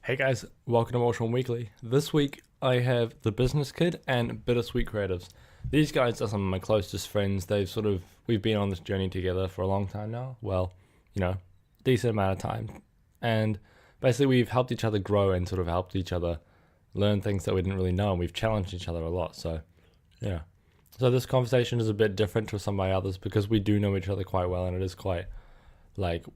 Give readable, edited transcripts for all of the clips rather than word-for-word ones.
Hey guys, welcome to Motion Weekly. This week I have the Business Kid and Bittersweet Creatives. These guys are some of my closest friends. We've been on this journey together for a long time now. Well, decent amount of time. And basically we've helped each other grow and sort of helped each other learn things that we didn't really know, and we've challenged each other a lot. So, yeah. So this conversation is a bit different to some of my others because we do know each other quite well, and it is quite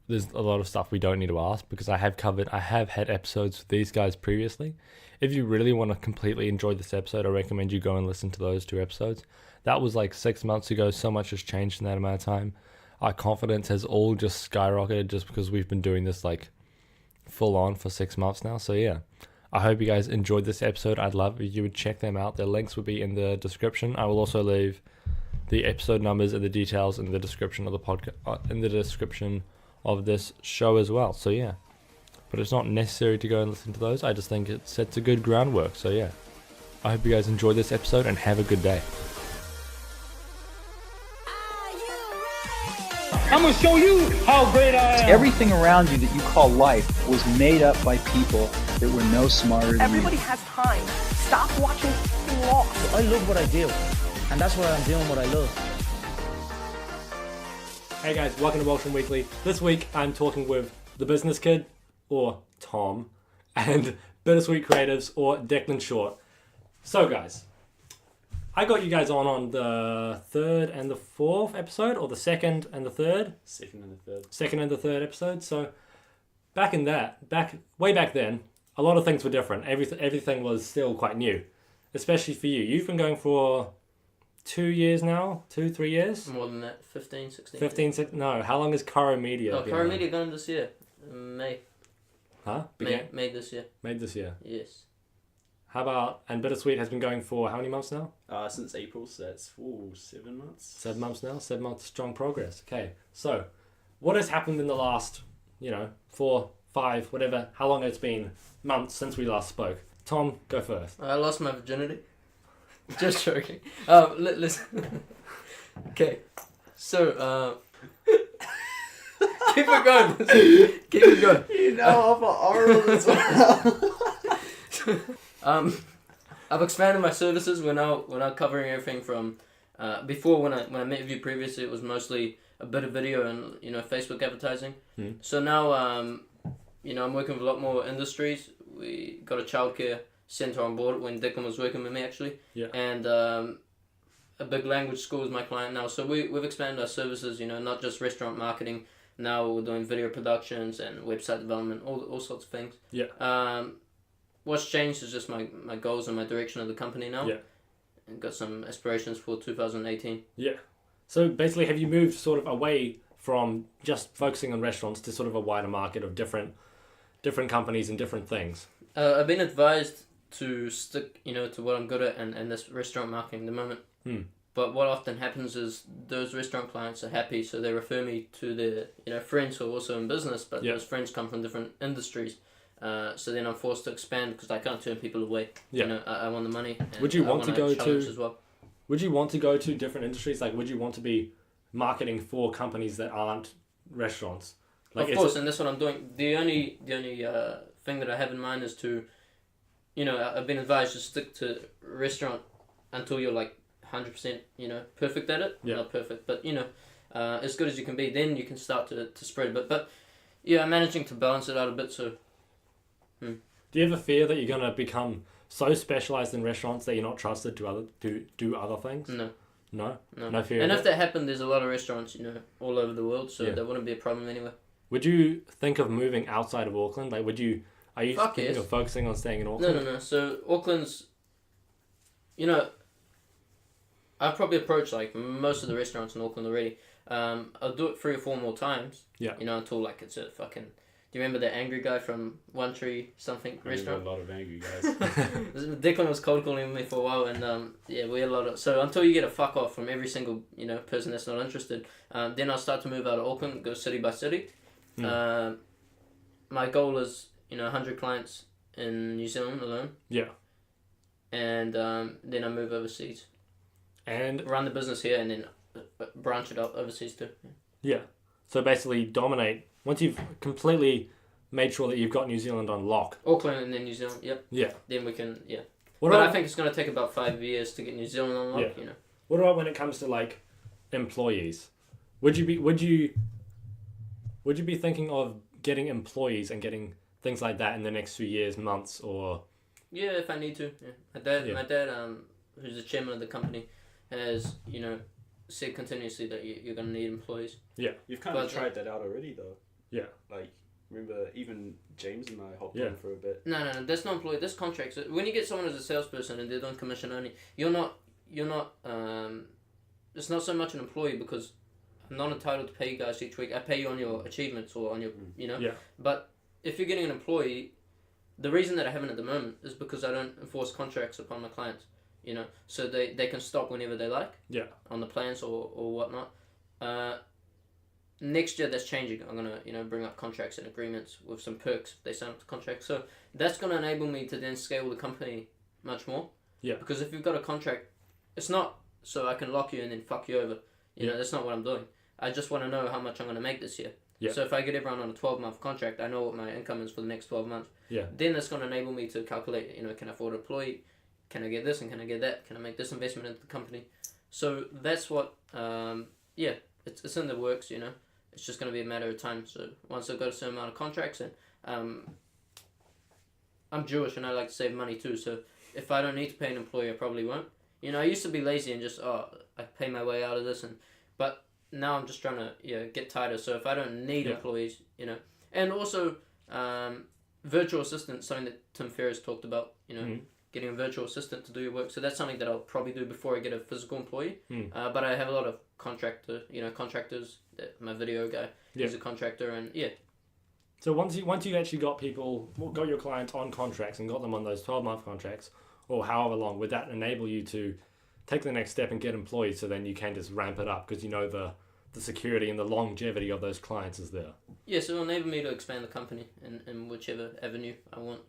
there's a lot of stuff we don't need to ask because I have had episodes with these guys previously. If you really want to completely enjoy this episode, I recommend you go and listen to those two episodes. That was 6 months ago. So much has changed in that amount of time. Our confidence has all just skyrocketed just because we've been doing this full on for 6 months now. So yeah, I hope you guys enjoyed this episode. I'd love if you would check them out. Their links will be in the description. I will also leave the episode numbers and the details in the description of the podcast, in the description of this show as well. So yeah, but it's not necessary to go and listen to those. I just think it sets a good groundwork. So yeah, I hope you guys enjoy this episode and have a good day. I'm gonna show you how great I am. Everything around you that you call life was made up by people that were no smarter than Everybody you. has time. Stop watching Lost. I love what I do, and that's why I'm doing what I love. Hey guys, welcome to Motion Weekly. This week I'm talking with the Business Kid, or Tom, and Bittersweet Creatives, or Declan Short. So guys, I got you guys on the third and the fourth episode, or the second and the third? Second and the third. Second and the third episode. So way back then, a lot of things were different. Everything was still quite new, especially for you. You've been going for 2 years now? 3 years? More than that, 15, 16. 15, no. How long is Koru Media? Oh, Koru Media going this year. May. Huh? May this year. Made this year. Yes. How about, and Bittersweet has been going for how many months now? Since April, so that's 7 months. 7 months now? 7 months strong progress. Okay, so what has happened in the last, 4, 5, whatever, how long it's been, months since we last spoke? Tom, go first. I lost my virginity. Just joking. Listen. Okay, so, keep it going. Keep it going. You know, I'm oral as well. I've expanded my services. We're now covering everything from before when I met you previously, it was mostly a bit of video and Facebook advertising. So now I'm working with a lot more industries. We got a childcare center on board when Declan was working with me actually. Yeah. And a big language school is my client now. So we've expanded our services. Not just restaurant marketing. Now we're doing video productions and website development, all sorts of things. Yeah. What's changed is just my goals and my direction of the company now. Yeah. And got some aspirations for 2018. Yeah. So basically, have you moved sort of away from just focusing on restaurants to sort of a wider market of different companies and different things? I've been advised to stick, to what I'm good at and this restaurant marketing at the moment. But what often happens is those restaurant clients are happy, so they refer me to their friends who are also in business, but those friends come from different industries. So then I'm forced to expand because I can't turn people away. Yeah. I want the money. And Would you want to go to as well? Would you want to go to different industries? Would you want to be marketing for companies that aren't restaurants? Of course, and that's what I'm doing. The only thing that I have in mind is to, I've been advised to stick to restaurant until you're 100%, perfect at it. Yeah. Not perfect, but as good as you can be. Then you can start to spread. But yeah, I'm managing to balance it out a bit. So. Do you ever fear that you're gonna become so specialized in restaurants that you're not trusted to do other things? No. No fear. And if that happened, there's a lot of restaurants, all over the world, so that wouldn't be a problem anyway. Would you think of moving outside of Auckland? Are you thinking yes. of focusing on staying in Auckland? No. So Auckland's, I've probably approached most of the restaurants in Auckland already. I'll do it 3 or 4 more times. Yeah. Until it's a fucking. Do you remember the angry guy from One Tree something restaurant? A lot of angry guys. Declan was cold calling me for a while, and we had a lot of. So until you get a fuck off from every single person that's not interested, then I'll start to move out of Auckland, go city by city. My goal is 100 clients in New Zealand alone. Yeah. And then I move overseas. And run the business here and then branch it out overseas too. Yeah. So basically dominate. Once you've completely made sure that you've got New Zealand on lock. Auckland and then New Zealand. Yep. Yeah. Then we can. Yeah. What But about, I think it's going to take about 5 years to get New Zealand on lock. Yeah. You know. What about when it comes to like employees? Would you be thinking of getting employees and getting things like that in the next few years, months, or? Yeah, if I need to. Yeah. My dad, who's the chairman of the company, has said continuously that you're going to need employees. Yeah. You've kind of tried that out already, though. Yeah. Like, remember, even James and I hopped Yeah. on for a bit. No, that's not employee. That's contracts. When you get someone as a salesperson and they're doing commission only, you're not. It's not so much an employee because I'm not entitled to pay you guys each week. I pay you on your achievements or on your, Yeah. But if you're getting an employee, the reason that I haven't at the moment is because I don't enforce contracts upon my clients. So they can stop whenever they like. Yeah. On the plans or whatnot. Next year that's changing. I'm gonna bring up contracts and agreements with some perks if they sign up to contracts. So that's gonna enable me to then scale the company much more. Yeah. Because if you've got a contract, it's not so I can lock you and then fuck you over. That's not what I'm doing. I just want to know how much I'm gonna make this year. Yeah. So if I get everyone on a 12-month contract, I know what my income is for the next 12 months. Yeah. Then that's gonna enable me to calculate. Can I afford an employee? Can I get this and can I get that? Can I make this investment into the company? So that's what. It's in the works. It's just going to be a matter of time. So once I've got a certain amount of contracts, and I'm Jewish and I like to save money too. So if I don't need to pay an employee, I probably won't. I used to be lazy and just I pay my way out of this, but now I'm just trying to get tighter. So if I don't need employees, and also virtual assistant, something that Tim Ferriss talked about. Getting a virtual assistant to do your work. So that's something that I'll probably do before I get a physical employee. But I have a lot of contractors. My video guy, he's a contractor, and So once you actually got your clients on contracts and got them on those 12-month contracts, or however long, would that enable you to take the next step and get employees? So then you can just ramp it up because the security and the longevity of those clients is there. Yeah, so it'll enable me to expand the company in whichever avenue I want.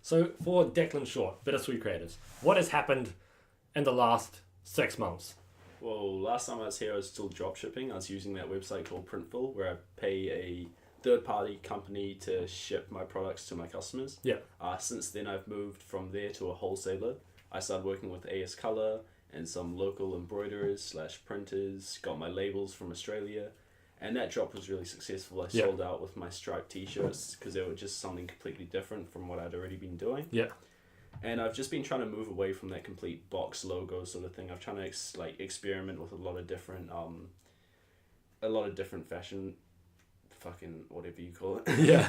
So for Declan Short, Bittersweet Creatives, what has happened in the last 6 months? Well, last time I was here, I was still drop shipping. I was using that website called Printful, where I pay a third-party company to ship my products to my customers. Yeah. Since then, I've moved from there to a wholesaler. I started working with AS Color and some local embroiderers / printers, got my labels from Australia. And that drop was really successful. I sold out with my striped t-shirts because they were just something completely different from what I'd already been doing. Yeah. And I've just been trying to move away from that complete box logo sort of thing. I'm trying to experiment with a lot of different fashion, fucking whatever you call it. Yeah.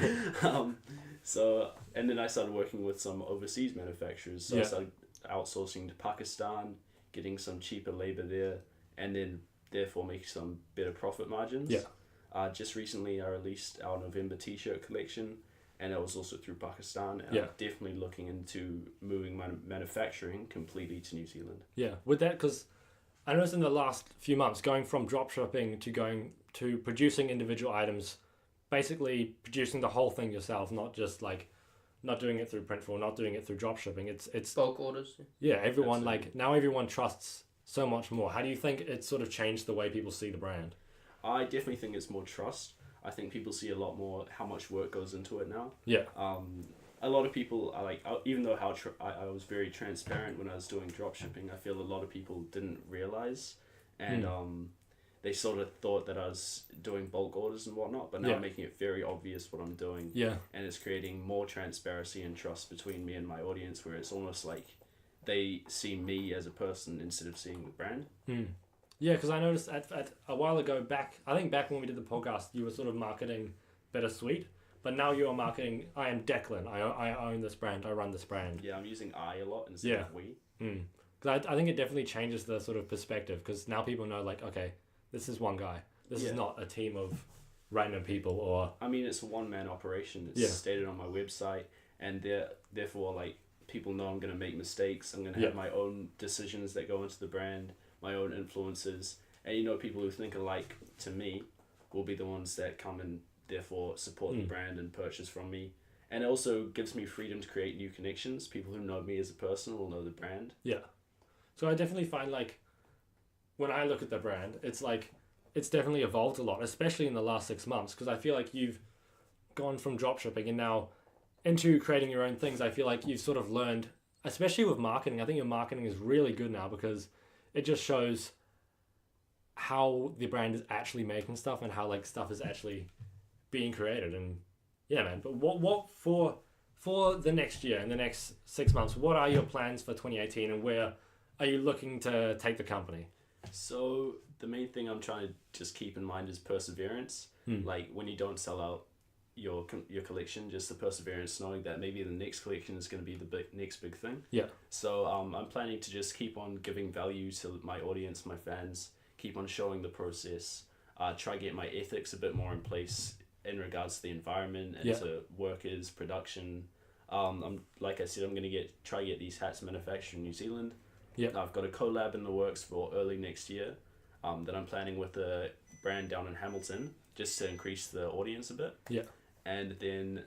And then I started working with some overseas manufacturers. So I started outsourcing to Pakistan, getting some cheaper labor there, and then therefore make some better profit margins. Yeah. Just recently I released our November t-shirt collection, and it was also through Pakistan, and I'm definitely looking into moving my manufacturing completely to New Zealand. Yeah. With that, because I noticed in the last few months, going from drop shipping to going to producing individual items, basically producing the whole thing yourself, not just not doing it through Printful, not doing it through drop shipping. It's bulk orders. Yeah, everyone now everyone trusts so much more. How do you think it sort of changed the way people see the brand? I definitely think it's more trust. I think people see a lot more how much work goes into it now. Yeah. A lot of people are even though I was very transparent when I was doing drop shipping, I feel a lot of people didn't realize, and they sort of thought that I was doing bulk orders and whatnot, but now I'm making it very obvious what I'm doing. Yeah. And it's creating more transparency and trust between me and my audience, where it's almost like they see me as a person instead of seeing the brand. Yeah, because I noticed at a while ago back when we did the podcast, you were sort of marketing Bittersweet, but now you're marketing, I am Declan, I own this brand, I run this brand. Yeah, I'm using I a lot instead of we. Because I think it definitely changes the sort of perspective, because now people know, okay, this is one guy. This is not a team of random people, or... I mean, it's a one-man operation. It's stated on my website, and therefore, people know I'm going to make mistakes. I'm going to have my own decisions that go into the brand, my own influences, and people who think alike to me will be the ones that come and therefore support the brand and purchase from me. And it also gives me freedom to create new connections. People who know me as a person will know the brand. Yeah. So I definitely find when I look at the brand, it's definitely evolved a lot, especially in the last 6 months, because I feel like you've gone from dropshipping and now into creating your own things, I feel like you've sort of learned, especially with marketing. I think your marketing is really good now because it just shows how the brand is actually making stuff and how like stuff is actually being created. And yeah, man. But what for the next year, in the next 6 months, what are your plans for 2018 and where are you looking to take the company? So the main thing I'm trying to just keep in mind is perseverance. Like when you don't sell out your collection, just the perseverance, knowing that maybe the next collection is going to be the next big thing. Yeah. So I'm planning to just keep on giving value to my audience, my fans, keep on showing the process, try to get my ethics a bit more in place in regards to the environment and to workers, production. I'm like I said, I'm gonna try to get these hats manufactured in New Zealand. Yeah. I've got a collab in the works for early next year, that I'm planning with a brand down in Hamilton, just to increase the audience a bit. Yeah. And then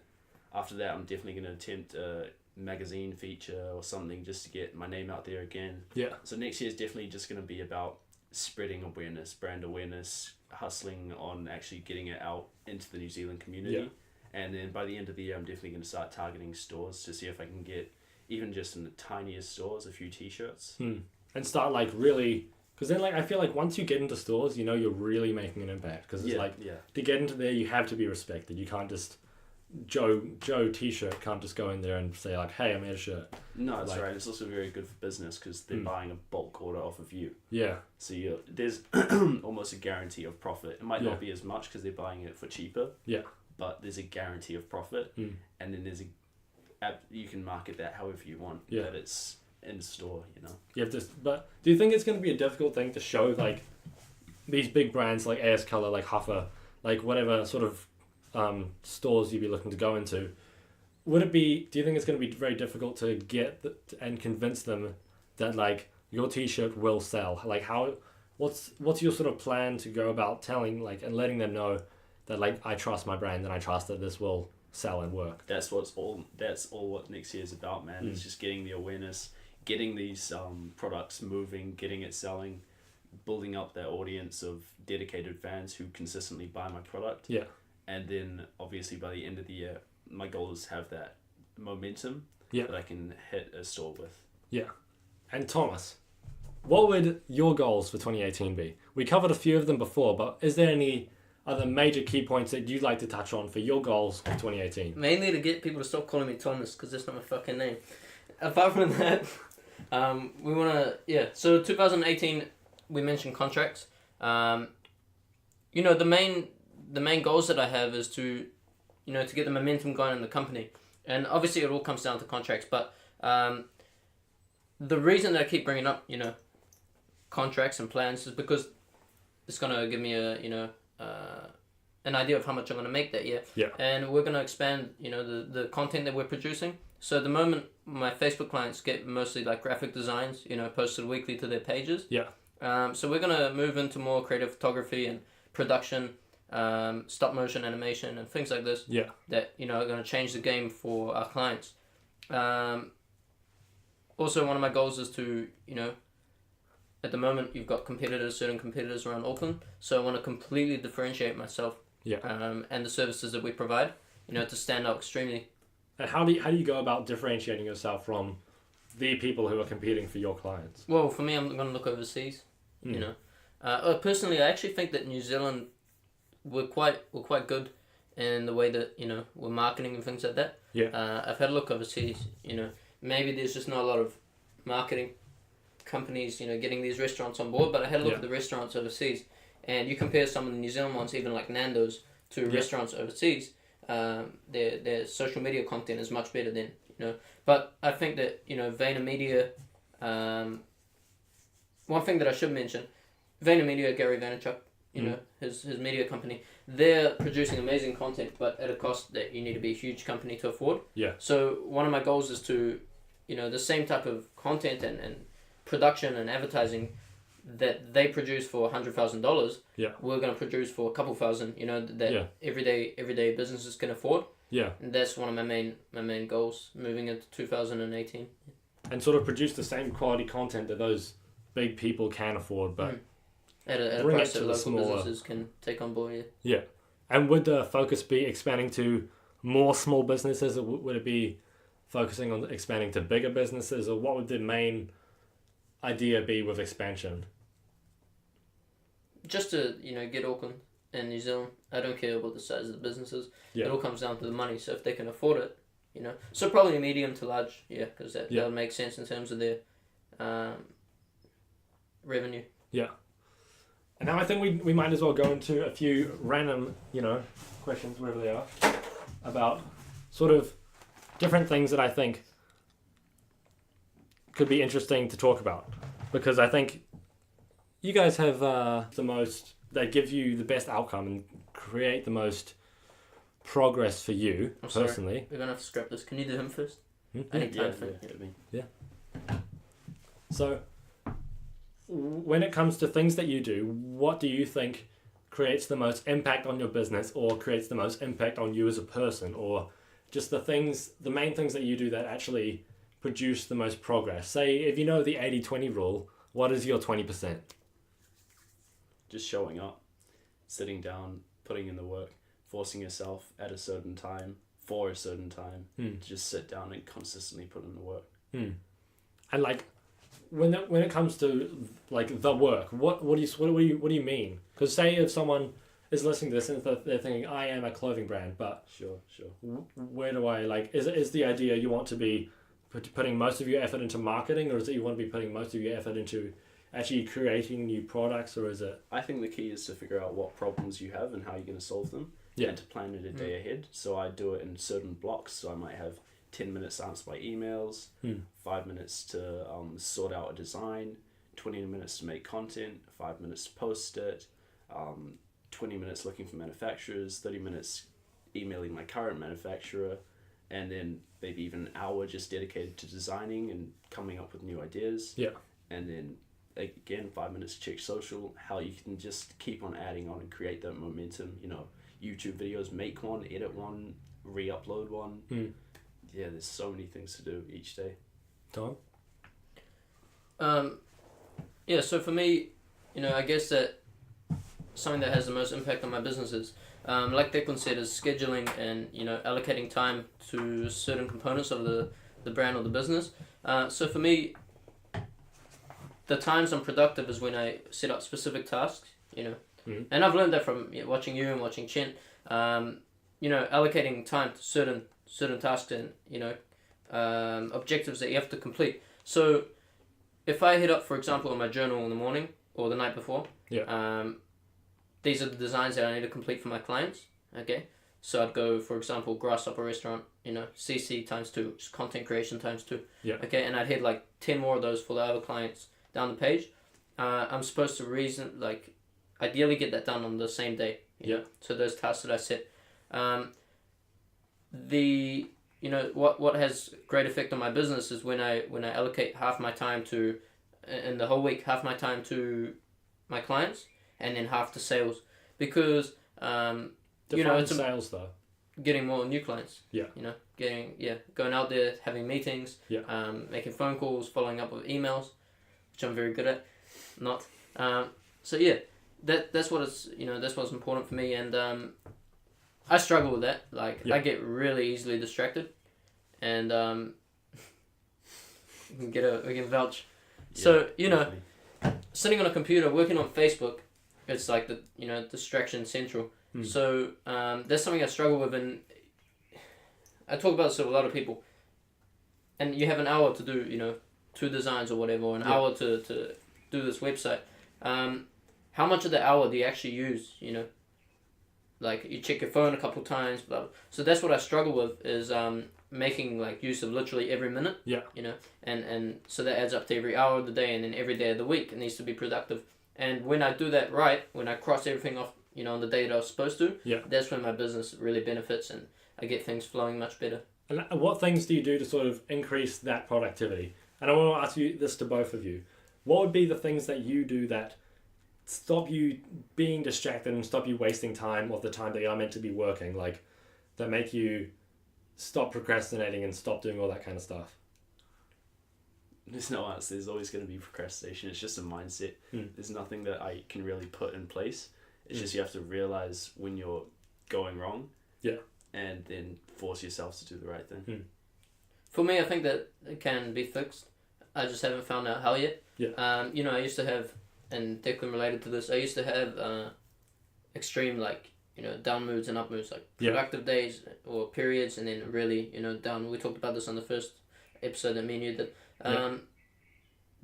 after that, I'm definitely gonna attempt a magazine feature or something just to get my name out there again. Yeah. So next year is definitely just gonna be about spreading awareness, brand awareness, hustling on actually getting it out into the New Zealand community. Yeah. And then by the end of the year, I'm definitely going to start targeting stores to see if I can get, even just in the tiniest stores, a few t-shirts. And start like really, because then like I feel like once you get into stores, you know you're really making an impact. Because it's to get into there, you have to be respected. You can't just, Joe t-shirt can't just go in there and say like, hey, I made a shirt. No, that's right. It's also very good for business because they're buying a bulk order off of you. Yeah. So there's almost a guarantee of profit. It might not be as much because they're buying it for cheaper. Yeah. But there's a guarantee of profit, and then there's you can market that however you want. Yeah. That it's in store, you know. You have to, but do you think it's going to be a difficult thing to show like these big brands like AS Color, like Huffer, like whatever sort of stores you'd be looking to go into? Do you think it's going to be very difficult to get and convince them that like your t-shirt will sell? Like what's your sort of plan to go about telling like and letting them know that like I trust my brand and I trust that this will sell and work? That's all what next year is about, man. It's just getting the awareness, getting these products moving, getting it selling, building up that audience of dedicated fans who consistently buy my product. Yeah. And then obviously by the end of the year, my goal is to have that momentum that I can hit a store with. Yeah. And Thomas, what would your goals for 2018 be? We covered a few of them before, but is there any other major key points that you'd like to touch on for your goals for 2018? Mainly to get people to stop calling me Thomas, because that's not my fucking name. Apart from that, we want to, so 2018, we mentioned contracts. The main goals that I have is to get the momentum going in the company. And obviously it all comes down to contracts, but the reason that I keep bringing up, contracts and plans is because it's going to give me an idea of how much I'm going to make that year. Yeah. And we're going to expand, the content that we're producing. So at the moment, my Facebook clients get mostly like graphic designs, posted weekly to their pages. Yeah. So we're going to move into more creative photography and production, stop motion animation and things like this. Yeah. That, are going to change the game for our clients. Also, one of my goals is to, at the moment, you've got certain competitors around Auckland. So I want to completely differentiate myself. Yeah. And the services that we provide, to stand out extremely. And how do you go about differentiating yourself from the people who are competing for your clients? Well, for me, I'm going to look overseas. Personally, I actually think that New Zealand, we're quite good in the way that we're marketing and things like that. Yeah. I've had a look overseas. Maybe there's just not a lot of marketing companies, getting these restaurants on board. But I had a look at the restaurants overseas, and you compare some of the New Zealand ones, even like Nando's, to restaurants overseas. Their social media content is much better than But I think that VaynerMedia. One thing that I should mention, VaynerMedia, Gary Vaynerchuk, his media company, they're producing amazing content, but at a cost that you need to be a huge company to afford. Yeah. So one of my goals is to, the same type of content and production and advertising that they produce for $100,000. Yeah. We're going to produce for a couple thousand. That everyday businesses can afford. Yeah. And that's one of my main goals moving into 2018. And sort of produce the same quality content that those big people can afford, but at a price that local businesses can take on board. Yeah. And would the focus be expanding to more small businesses, or would it be focusing on expanding to bigger businesses, or what would the main idea be with expansion? Just to, get Auckland and New Zealand. I don't care about the size of the businesses. Yeah. It all comes down to the money. So if they can afford it, So probably medium to large, because that'll make sense in terms of their revenue. Yeah. And now I think we might as well go into a few random, questions, wherever they are, about sort of different things that I think could be interesting to talk about. Because I think you guys have the most, that give you the best outcome and create the most progress for you, personally. Sorry. We're going to have to scrap this. Can you do him first? I need time for it. Yeah. So, when it comes to things that you do, what do you think creates the most impact on your business, or creates the most impact on you as a person, or just the main things that you do that actually produce the most progress? Say, if you know the 80-20 rule, what is your 20%? Just showing up, sitting down, putting in the work, forcing yourself at a certain time, for a certain time, to just sit down and consistently put in the work. And like, when it comes to like the work, what do you mean? Because say if someone is listening to this and they're thinking, I am a clothing brand, but Sure. Where do I is the idea you want to be putting most of your effort into marketing, or is it you want to be putting most of your effort into actually creating new products, or is it? I think the key is to figure out what problems you have and how you're going to solve them, and to plan it a day ahead. So I do it in certain blocks. So I might have 10 minutes to answer my emails, 5 minutes to sort out a design, 20 minutes to make content, 5 minutes to post it, 20 minutes looking for manufacturers, 30 minutes emailing my current manufacturer, and then maybe even an hour just dedicated to designing and coming up with new ideas. Yeah. And then again, 5 minutes to check social, how you can just keep on adding on and create that momentum. YouTube videos, make one, edit one, re-upload one. Yeah, there's so many things to do each day. Tom? So for me, I guess that something that has the most impact on my business is, like Declan said, is scheduling and, allocating time to certain components of the brand or the business. So for me, the times I'm productive is when I set up specific tasks, And I've learned that from watching you and watching Chen. Allocating time to certain tasks and, objectives that you have to complete. So if I hit up, for example, on my journal in the morning or the night before, these are the designs that I need to complete for my clients, okay? So I'd go, for example, Grasshopper Restaurant, CC times 2, just content creation times 2. Yeah. Okay, and I'd hit like 10 more of those for the other clients down the page. I'm supposed to ideally get that done on the same day. You know? So those tasks that I set. What has great effect on my business is when I allocate half my time to, in the whole week, half my time to my clients and then half to sales, because it's sales though. Getting more new clients. Yeah. Going out there, having meetings. Yeah. Making phone calls, following up with emails, which I'm very good at. Not. That's what it's that's what's important for me, and I struggle with that. I get really easily distracted, and we can vouch. So Definitely. sitting on a computer working on Facebook, it's like the distraction central. So that's something I struggle with, and I talk about this with a lot of people. And you have an hour to do 2 designs or whatever, or an hour to do this website. How much of the hour do you actually use? Like you check your phone a couple times, blah, blah. So that's what I struggle with, is making use of literally every minute. Yeah. And so that adds up to every hour of the day, and then every day of the week it needs to be productive. And when I do that right, when I cross everything off, on the day that I was supposed to, that's when my business really benefits and I get things flowing much better. And what things do you do to sort of increase that productivity? And I want to ask you this to both of you. What would be the things that you do that stop you being distracted and stop you wasting time of the time that you're meant to be working, that make you stop procrastinating and stop doing all that kind of stuff? There's no answer. There's always going to be procrastination. It's just a mindset. There's nothing that I can really put in place. It's just you have to realize when you're going wrong. Yeah. and then force yourself to do the right thing. For me, I think that it can be fixed. I just haven't found out how yet. Yeah. You know, I used to have, and Declan related to this, I used to have extreme, like, you know, down moods and up moods, like productive days or periods, and then really, you know, down. We talked about this on the first episode that me and you did.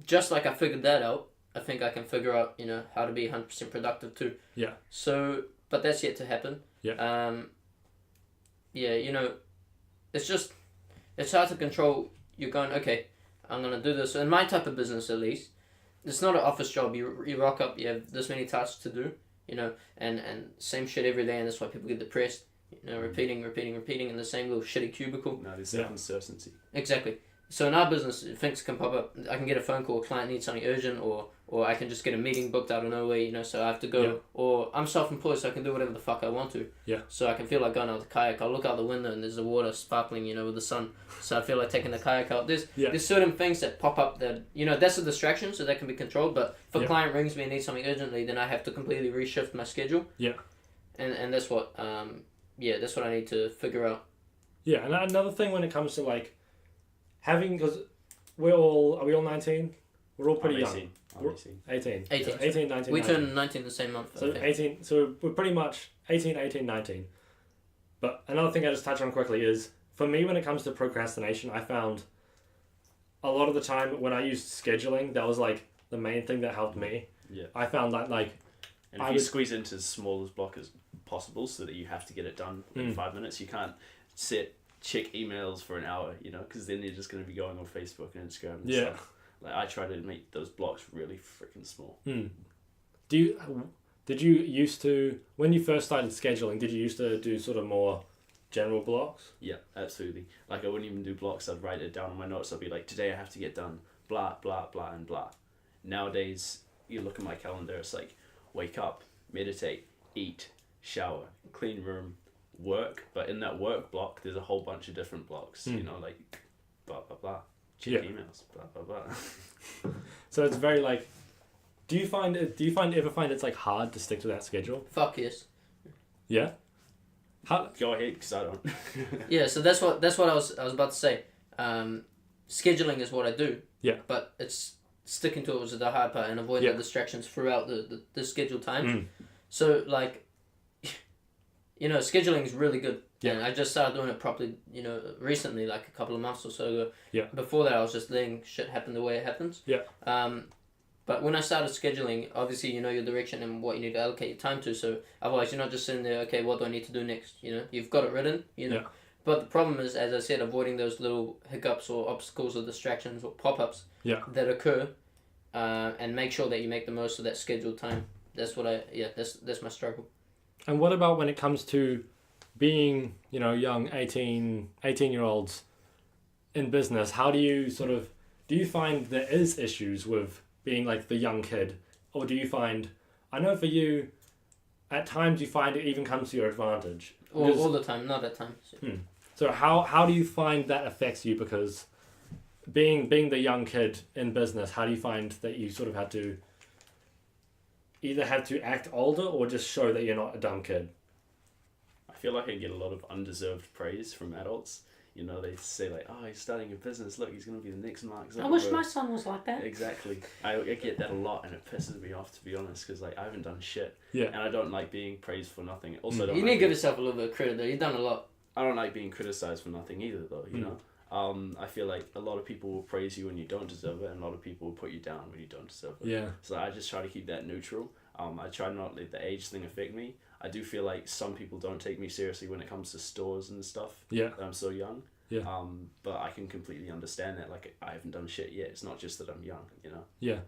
Just like I figured that out, I think I can figure out, you know, how to be 100% productive too. Yeah. So, but that's yet to happen. Yeah. Yeah, you know, it's hard to control. You're going, okay, I'm going to do this. In my type of business, at least, it's not an office job. You rock up, you have this many tasks to do, you know, and same shit every day, and that's why people get depressed. You know, repeating in the same little shitty cubicle. No, there's that uncertainty. Exactly. So in our business, things can pop up. I can get a phone call, a client needs something urgent, or I can just get a meeting booked out of nowhere, you know, so I have to go. Or I'm self-employed, so I can do whatever the fuck I want to. Yeah. So I can feel like going out with the kayak. I'll look out the window and there's the water sparkling, you know, with the sun. So I feel like taking the kayak out. There's certain things that pop up that, you know, that's a distraction, so that can be controlled. But if a client rings me and needs something urgently, then I have to completely reshift my schedule. Yeah. And that's what, that's what I need to figure out. Yeah, and another thing when it comes to, like, having, because are we all 19? We're all pretty young. I'm 18. 18, 19. We turned 19 the same month. So 18. So we're pretty much 18, 19. But another thing I just touch on quickly is, for me, when it comes to procrastination, I found a lot of the time when I used scheduling, that was like the main thing that helped me. Yeah. I found that, like, and if you squeeze into as small as block as possible, so that you have to get it done in 5 minutes, you can't check emails for an hour, you know, because then you're just going to be going on Facebook and Instagram and stuff. Like, I try to make those blocks really freaking small. Did you used to, when you first started scheduling, did you used to do sort of more general blocks? Yeah, absolutely. Like, I wouldn't even do blocks. I'd write it down on my notes. I'd be like, today I have to get done blah, blah, blah, and blah. Nowadays, you look at my calendar, it's like, wake up, meditate, eat, shower, clean room, work. But in that work block, there's a whole bunch of different blocks, you know, like, blah, blah, blah. Check emails, blah, blah, blah. So it's very, like, do you ever find it's, like, hard to stick to that schedule? Fuck yes. Yeah? Go ahead, because I don't. Yeah, so that's what I was about to say. Scheduling is what I do. Yeah. But it's sticking to it was the hard part and avoiding the distractions throughout the scheduled time. So, like, you know, scheduling is really good. Yeah. And I just started doing it properly, you know, recently, like a couple of months or so ago. Yeah. Before that, I was just letting shit happen the way it happens. Yeah. But when I started scheduling, obviously you know your direction and what you need to allocate your time to. So otherwise, you're not just sitting there, okay, what do I need to do next? You know, you've got it written, you know. Yeah. But the problem is, as I said, avoiding those little hiccups or obstacles or distractions or pop-ups that occur, and make sure that you make the most of that scheduled time. That's what that's my struggle. And what about when it comes to being, you know, young 18-year-olds in business? How do you do you find there is issues with being like the young kid? Or do you find, I know for you, at times you find it even comes to your advantage? All the time, not at times. So how do you find that affects you? Because being the young kid in business, how do you find that you sort of had to either act older or just show that you're not a dumb kid? I feel like I get a lot of undeserved praise from adults. You know, they say like, oh, he's starting a business. Look, he's going to be the next Mark Zuckerberg. I wish my son was like that. Exactly. I get that a lot, and it pisses me off, to be honest, because like I haven't done shit. Yeah. And I don't like being praised for nothing. Also, you need to give yourself a little bit of credit, though. You've done a lot. I don't like being criticized for nothing either, though. You know, I feel like a lot of people will praise you when you don't deserve it, and a lot of people will put you down when you don't deserve it. Yeah. So I just try to keep that neutral. I try not to let the age thing affect me. I do feel like some people don't take me seriously when it comes to stores and stuff. Yeah. That I'm so young. Yeah. But I can completely understand that. Like, I haven't done shit yet. It's not just that I'm young, you know. Yeah.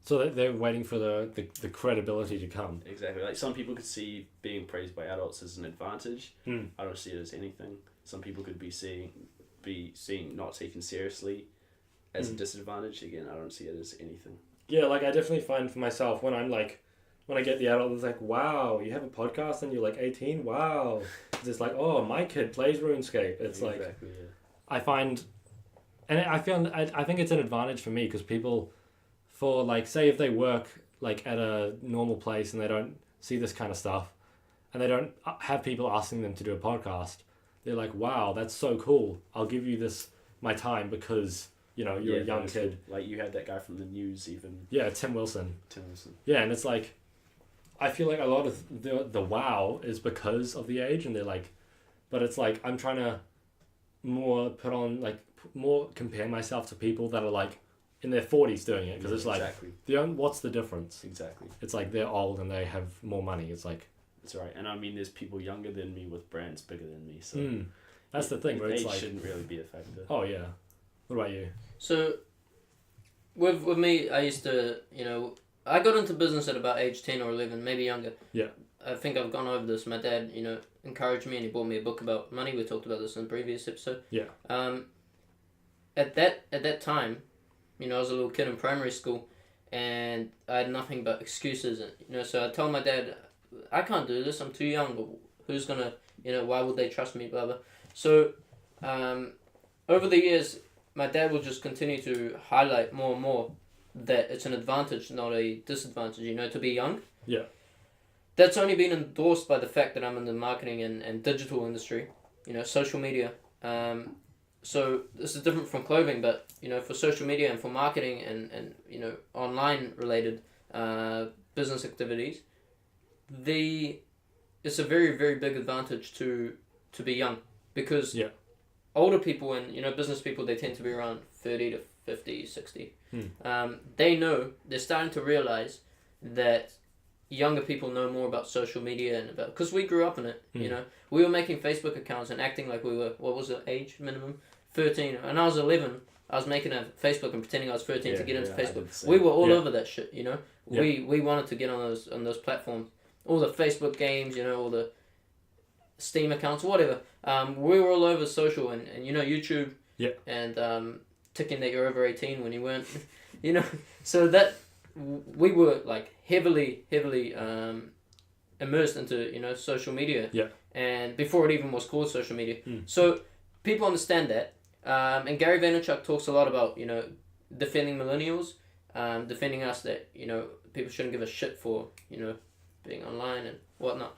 So they're waiting for the credibility to come. Exactly. Like, some people could see being praised by adults as an advantage. I don't see it as anything. Some people could be seeing not taken seriously as a disadvantage. Again, I don't see it as anything. Yeah, like, I definitely find for myself when I get the adult, it's like, wow, you have a podcast and you're like 18? Wow. It's just like, oh, my kid plays RuneScape. It's exactly, like, yeah. I find, and I think it's an advantage for me because people, for like, say if they work like at a normal place and they don't see this kind of stuff and they don't have people asking them to do a podcast, they're like, wow, that's so cool. I'll give you my time because, you know, you're a young kid. Cool. Like you had that guy from the news even. Yeah, Tim Wilson. Tim Wilson. Yeah, and it's like, I feel like a lot of the wow is because of the age, and they're like, but it's like, I'm trying to more compare myself to people that are like in their 40s doing it, because it's like, what's the difference? Exactly. It's like they're old and they have more money. It's like, that's right. And I mean, there's people younger than me with brands bigger than me, so that's the thing. Where it's age like, shouldn't really be a factor. Oh yeah. What about you? So, with me, I used to, you know, I got into business at about age 10 or 11, maybe younger. Yeah. I think I've gone over this. My dad, you know, encouraged me and he bought me a book about money. We talked about this in the previous episode. Yeah. At that time, you know, I was a little kid in primary school and I had nothing but excuses. And, you know, so I told my dad, I can't do this, I'm too young. Who's gonna, you know, why would they trust me, blah, blah. So, over the years, my dad will just continue to highlight more and more that it's an advantage, not a disadvantage, you know, to be young. Yeah. That's only been endorsed by the fact that I'm in the marketing and digital industry, you know, social media. So this is different from clothing, but, you know, for social media and for marketing and you know, online related business activities, it's a very, very big advantage to be young, because older people and, you know, business people, they tend to be around 30 to 50, 60. They're starting to realize that younger people know more about social media and about, because we grew up in it, you know, we were making Facebook accounts and acting like we were, what was the age minimum? 13. And I was 11, I was making a Facebook and pretending I was 13 to get into Facebook. We were all over that shit, you know. We wanted to get on those platforms. All the Facebook games, you know, all the Steam accounts, whatever. We were all over social and you know, YouTube. Yeah. And ticking that you're over 18 when you weren't, you know. So that we were like heavily immersed into, you know, social media. Yeah. And before it even was called social media. So people understand that. And Gary Vaynerchuk talks a lot about, you know, defending millennials, defending us, that, you know, people shouldn't give a shit for, you know, being online and whatnot.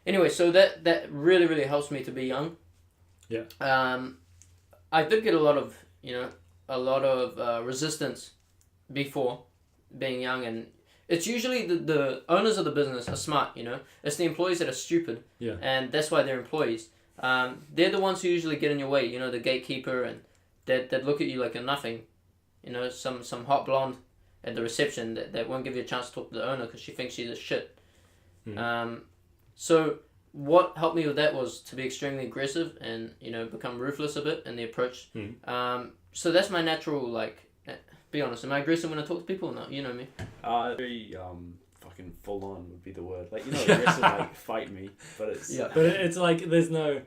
Anyway, so that really, really helps me to be young. Yeah. I did get a lot of resistance before being young, and it's usually the owners of the business are smart, you know. It's the employees that are stupid. Yeah. And that's why they're employees. They're the ones who usually get in your way, you know, the gatekeeper, and that look at you like you're nothing. You know, some hot blonde at the reception that won't give you a chance to talk to the owner because she thinks she's a shit. So what helped me with that was to be extremely aggressive and, you know, become ruthless a bit in the approach. So that's my natural, like, be honest, am I aggressive when I talk to people or not? You know me. Very fucking full on would be the word. Like, you know, aggressive, like fight me, but it's But it's like there's no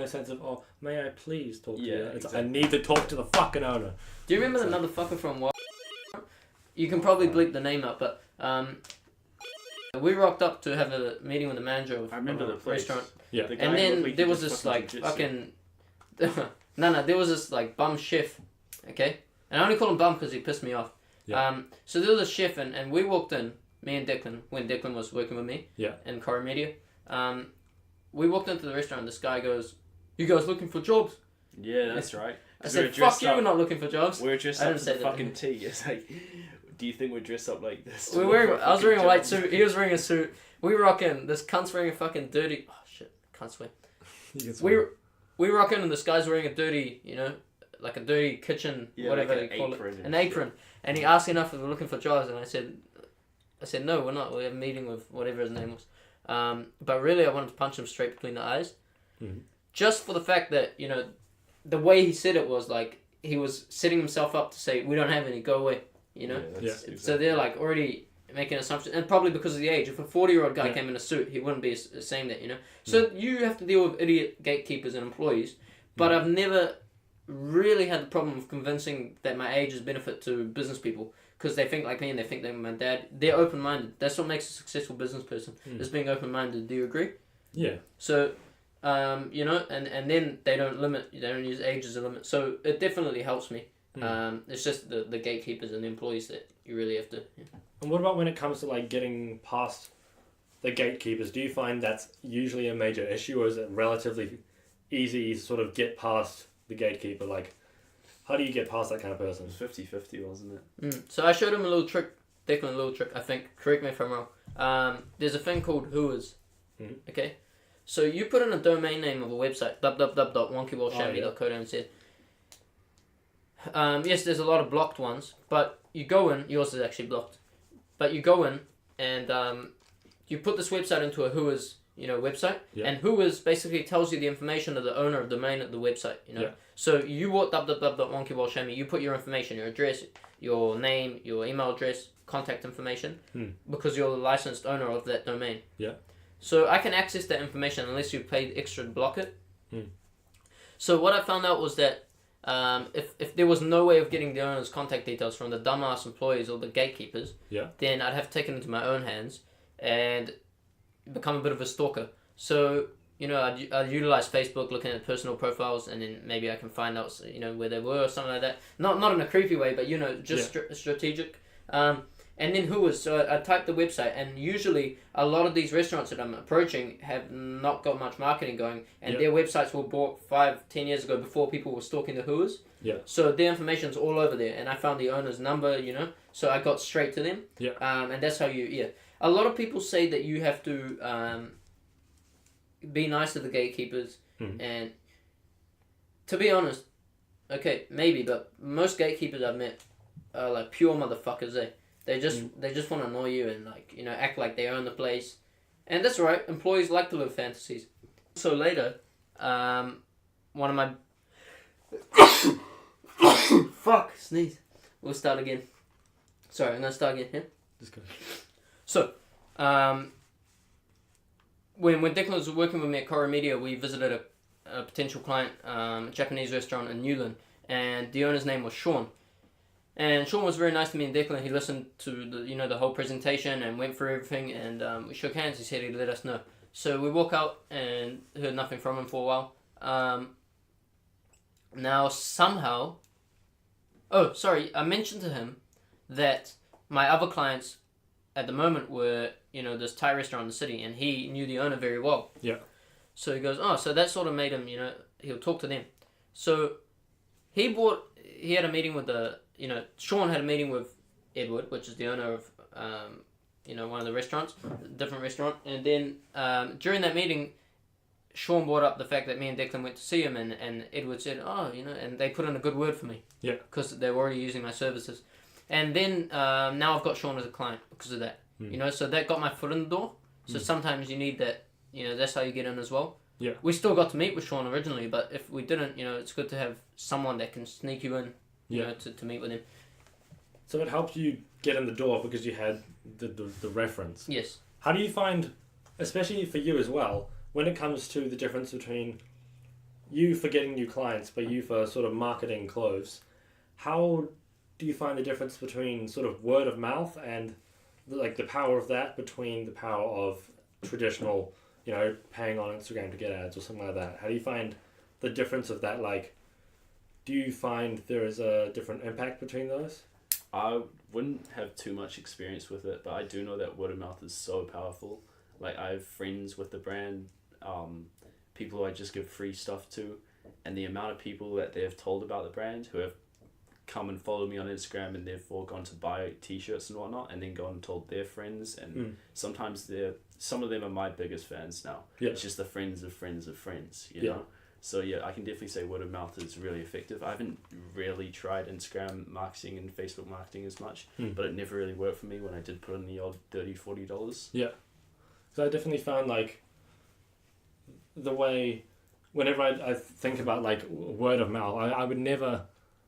sense of, oh, may I please talk to you? It's exactly. I need to talk to the fucking owner. Do you remember the motherfucker from what? You can probably bleep the name up, but we rocked up to have a meeting with the manager of I remember the place. restaurant. Yeah. The guy And looked then like there he was just this like jiu-jitsu. fucking there was this like bum chef, okay? And I only call him bum because he pissed me off. Yeah. So there was a chef and we walked in, me and Declan, when Declan was working with me. Yeah. In Koru Media. We walked into the restaurant and this guy goes, "You guys looking for jobs?" Yeah, that's right. I said, "Fuck you, we're not looking for jobs." We're dressed I up didn't to say the that. fucking T. It's like, do you think we're dressed up like this? I was wearing a white suit, he was wearing a suit. We rock in, this cunt's wearing a fucking dirty, oh shit, can't swear. We rock in and this guy's wearing a dirty, you know, like a dirty kitchen, whatever like they call it. and An apron. And he asked enough if we're looking for jobs, and I said, no, we're not. We have a meeting with whatever his name was. But really, I wanted to punch him straight between the eyes. Just for the fact that, you know, the way he said it was like, he was setting himself up to say, we don't have any, go away, you know? So they're like already making assumptions, and probably because of the age. If a 40-year-old guy came in a suit, he wouldn't be saying that, you know? So you have to deal with idiot gatekeepers and employees, but I've never really had the problem of convincing that my age is benefit to business people, because they think like me and they think they're my dad. They're open-minded. That's what makes a successful business person, is being open-minded. Do you agree? Yeah. So, you know, and then they don't use age as a limit. So it definitely helps me. It's just the gatekeepers and the employees that you really have to... Yeah. And what about when it comes to like getting past the gatekeepers? Do you find that's usually a major issue, or is it relatively easy sort of get past the gatekeeper? Like, how do you get past that kind of person? It was 50-50, wasn't it? So I showed him a little trick, Declan, a little trick, I think. Correct me if I'm wrong. There's a thing called whoas. Okay? So you put in a domain name of a website, www.wonkybolshammy.co.nz. Yes, there's a lot of blocked ones, but you go in, yours is actually blocked, but you go in and you put this website into a whoas, website, and whoas basically tells you the information of the owner of the domain of the website, So you bought www.wonkybolshammy, you put your information, your address, your name, your email address, contact information, because you're the licensed owner of that domain. Yeah. So I can access that information unless you paid extra to block it. So what I found out was that if there was no way of getting the owner's contact details from the dumbass employees or the gatekeepers, then I'd have to take it into my own hands and become a bit of a stalker. So, I'd utilize Facebook, looking at personal profiles, and then maybe I can find out, where they were or something like that. Not in a creepy way, but, just strategic. And then so I typed the website, and usually a lot of these restaurants that I'm approaching have not got much marketing going, and their websites were bought 5-10 years ago before people were stalking the whoas. Yeah. So their information's all over there, and I found the owner's number, so I got straight to them. Yeah. And that's how a lot of people say that you have to be nice to the gatekeepers, and to be honest, okay, maybe, but most gatekeepers I've met are like pure motherfuckers, They just want to annoy you and act like they own the place, and that's all right. Employees like to live fantasies. So later, one of my sneeze. We'll start again. Sorry, I'm gonna start again here. Just go. So, when Declan was working with me at Koru Media, we visited a potential client, a Japanese restaurant in Newland, and the owner's name was Sean. And Sean was very nice to me and Declan. He listened to the whole presentation and went through everything, and we shook hands. He said he'd let us know. So we walk out and heard nothing from him for a while. Now somehow, I mentioned to him that my other clients at the moment were this Thai restaurant in the city, and he knew the owner very well. Yeah. So he goes, so that sort of made him, he'll talk to them. So he had a meeting with Sean had a meeting with Edward, which is the owner of, one of the restaurants, different restaurant. And then during that meeting, Sean brought up the fact that me and Declan went to see him, and Edward said, and they put in a good word for me. Yeah. Because they were already using my services. And then now I've got Sean as a client because of that. So that got my foot in the door. So sometimes you need that, that's how you get in as well. Yeah. We still got to meet with Sean originally, but if we didn't, it's good to have someone that can sneak you in. To meet with him. So it helped you get in the door because you had the reference. Yes. How do you find, especially for you as well, when it comes to the difference between you for getting new clients, but you for sort of marketing clothes, how do you find the difference between sort of word of mouth and the power of that between the power of traditional, paying on Instagram to get ads or something like that? How do you find the difference of that, do you find there is a different impact between those? I wouldn't have too much experience with it, but I do know that word of mouth is so powerful. I have friends with the brand, people who I just give free stuff to, and the amount of people that they've told about the brand who have come and followed me on Instagram and therefore gone to buy t-shirts and whatnot, and then gone and told their friends, and sometimes some of them are my biggest fans now. Yeah. It's just the friends of friends of friends, you know? So I can definitely say word of mouth is really effective. I haven't really tried Instagram marketing and Facebook marketing as much, but it never really worked for me when I did put in the odd $30-$40. Yeah. So I definitely found the way, whenever I think about word of mouth, I would never,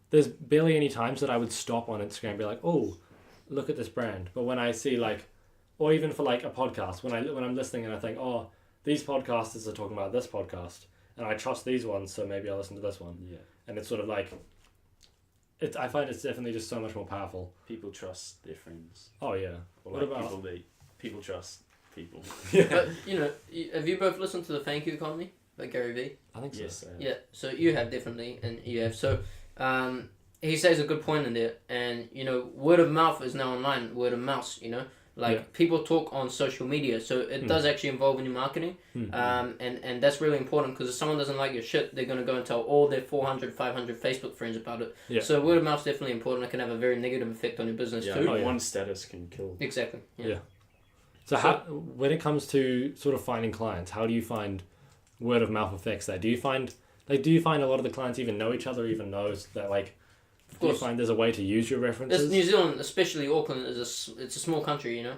there's barely any times that I would stop on Instagram and be like, oh, look at this brand. But when I see or even for a podcast, when I'm listening and I think, oh, these podcasters are talking about this podcast, and I trust these ones, so maybe I'll listen to this one. Yeah. And it's sort of I find it's definitely just so much more powerful. People trust their friends. Oh, yeah. Or what about people trust people. Yeah. But, have you both listened to the Thank You Economy by Gary Vee? I think so. Yes, I have. Yeah, so you have definitely, and you have. So he says a good point in there, and, word of mouth is now online, word of mouse, Like people talk on social media, so it does actually involve in your marketing, and that's really important because if someone doesn't like your shit, they're gonna go and tell all their 400, 500 Facebook friends about it. Yeah. So word of mouth is definitely important. It can have a very negative effect on your business too. One status can kill. Exactly. Yeah. So how, when it comes to sort of finding clients, how do you find word of mouth affects that? Do you find a lot of the clients even know each other, even knows that like? Do you find there's a way to use your references? New Zealand, especially Auckland, it's a small country, you know.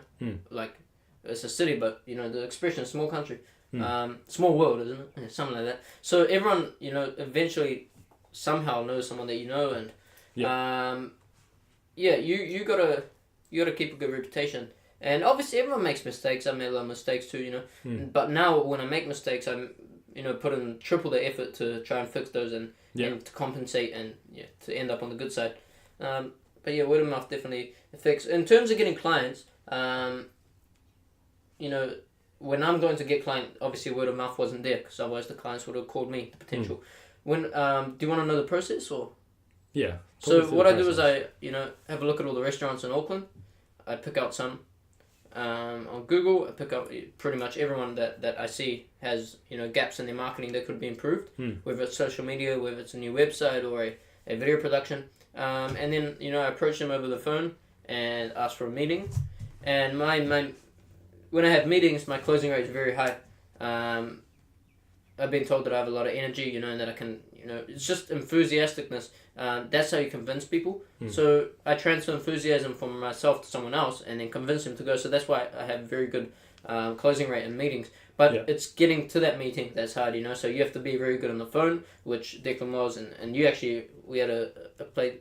Like it's a city, but you know the expression small country, small world, isn't it? Yeah, something like that. So everyone, you know, eventually somehow knows someone that you know, and you gotta keep a good reputation. And obviously everyone makes mistakes. I made a lot of mistakes too, you know. But now when I make mistakes, I'm put in triple the effort to try and fix those and to compensate and to end up on the good side. But yeah, word of mouth definitely affects. In terms of getting clients, you know, when I'm going to get client, obviously word of mouth wasn't there because otherwise the clients would have called me, the potential. When do you want to know the process or? Yeah. So what I do is I have a look at all the restaurants in Auckland. I pick out some. On Google, I pick up pretty much everyone that I see has gaps in their marketing that could be improved, whether it's social media, whether it's a new website or a video production, and then I approach them over the phone and ask for a meeting. And my when I have meetings, my closing rate is very high. I've been told that I have a lot of energy, and that I can, it's just enthusiasticness. That's how you convince people. So I transfer enthusiasm from myself to someone else and then convince them to go. So that's why I have very good closing rate in meetings. But it's getting to that meeting that's hard, So you have to be very good on the phone, which Declan was. And you actually, we had a play,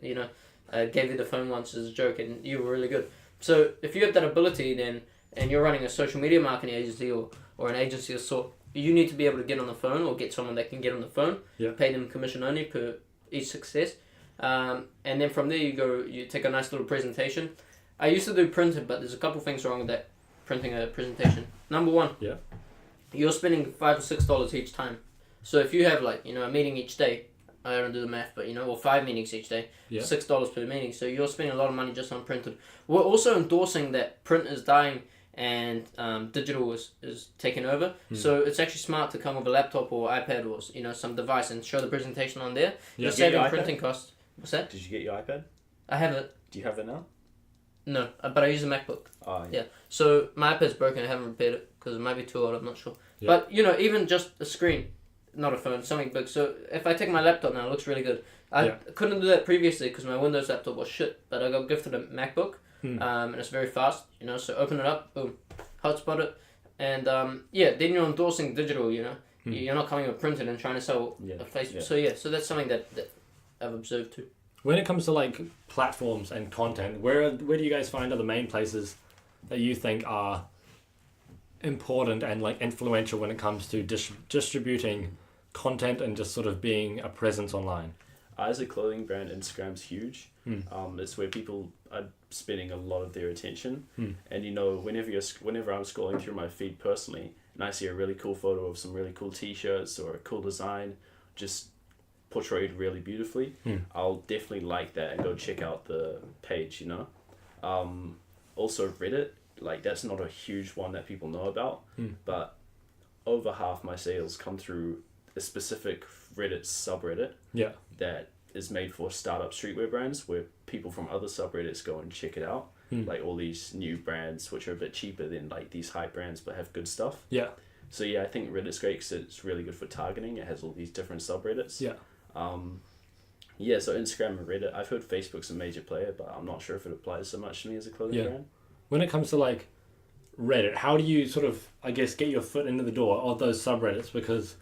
I gave you the phone once as a joke and you were really good. So if you have that ability then, and you're running a social media marketing agency or an agency of sort, you need to be able to get on the phone or get someone that can get on the phone, pay them commission only per each success. And then from there you take a nice little presentation. I used to do printed, but there's a couple things wrong with that, printing a presentation. Number one, you're spending $5 or $6 each time. So if you have a meeting each day, I don't do the math, but or 5 meetings each day, $6 per meeting. So you're spending a lot of money just on printed. We're also endorsing that print is dying and digital is taking over. So it's actually smart to come with a laptop or iPad or some device and show the presentation on there. You're saving printing costs. What's that? Did you get your iPad? I have it. Do you have it now? No, but I use a MacBook. Oh, yeah. So my iPad's broken. I haven't repaired it because it might be too old. I'm not sure. But even just a screen, not a phone, something big. So if I take my laptop now, it looks really good. I couldn't do that previously because my Windows laptop was shit. But I got gifted a MacBook. And it's very fast, so open it up, boom, hotspot it, and then you're endorsing digital, you're not coming with printed and trying to sell a face. So that's something that I've observed too. When it comes to platforms and content, where do you guys find are the main places that you think are important and influential when it comes to distributing content and just sort of being a presence online? As a clothing brand, Instagram's huge. It's where people are spending a lot of their attention. And whenever I'm scrolling through my feed personally, and I see a really cool photo of some really cool t-shirts or a cool design, just portrayed really beautifully, I'll definitely like that and go check out the page. Also Reddit, that's not a huge one that people know about, but over half my sales come through a specific Reddit subreddit that is made for startup streetwear brands where people from other subreddits go and check it out. All these new brands which are a bit cheaper than these hype brands but have good stuff. So I think Reddit's great because it's really good for targeting. It has all these different subreddits. So Instagram and Reddit. I've heard Facebook's a major player, but I'm not sure if it applies so much to me as a clothing brand. When it comes to Reddit, how do you sort of get your foot into the door of those subreddits? Because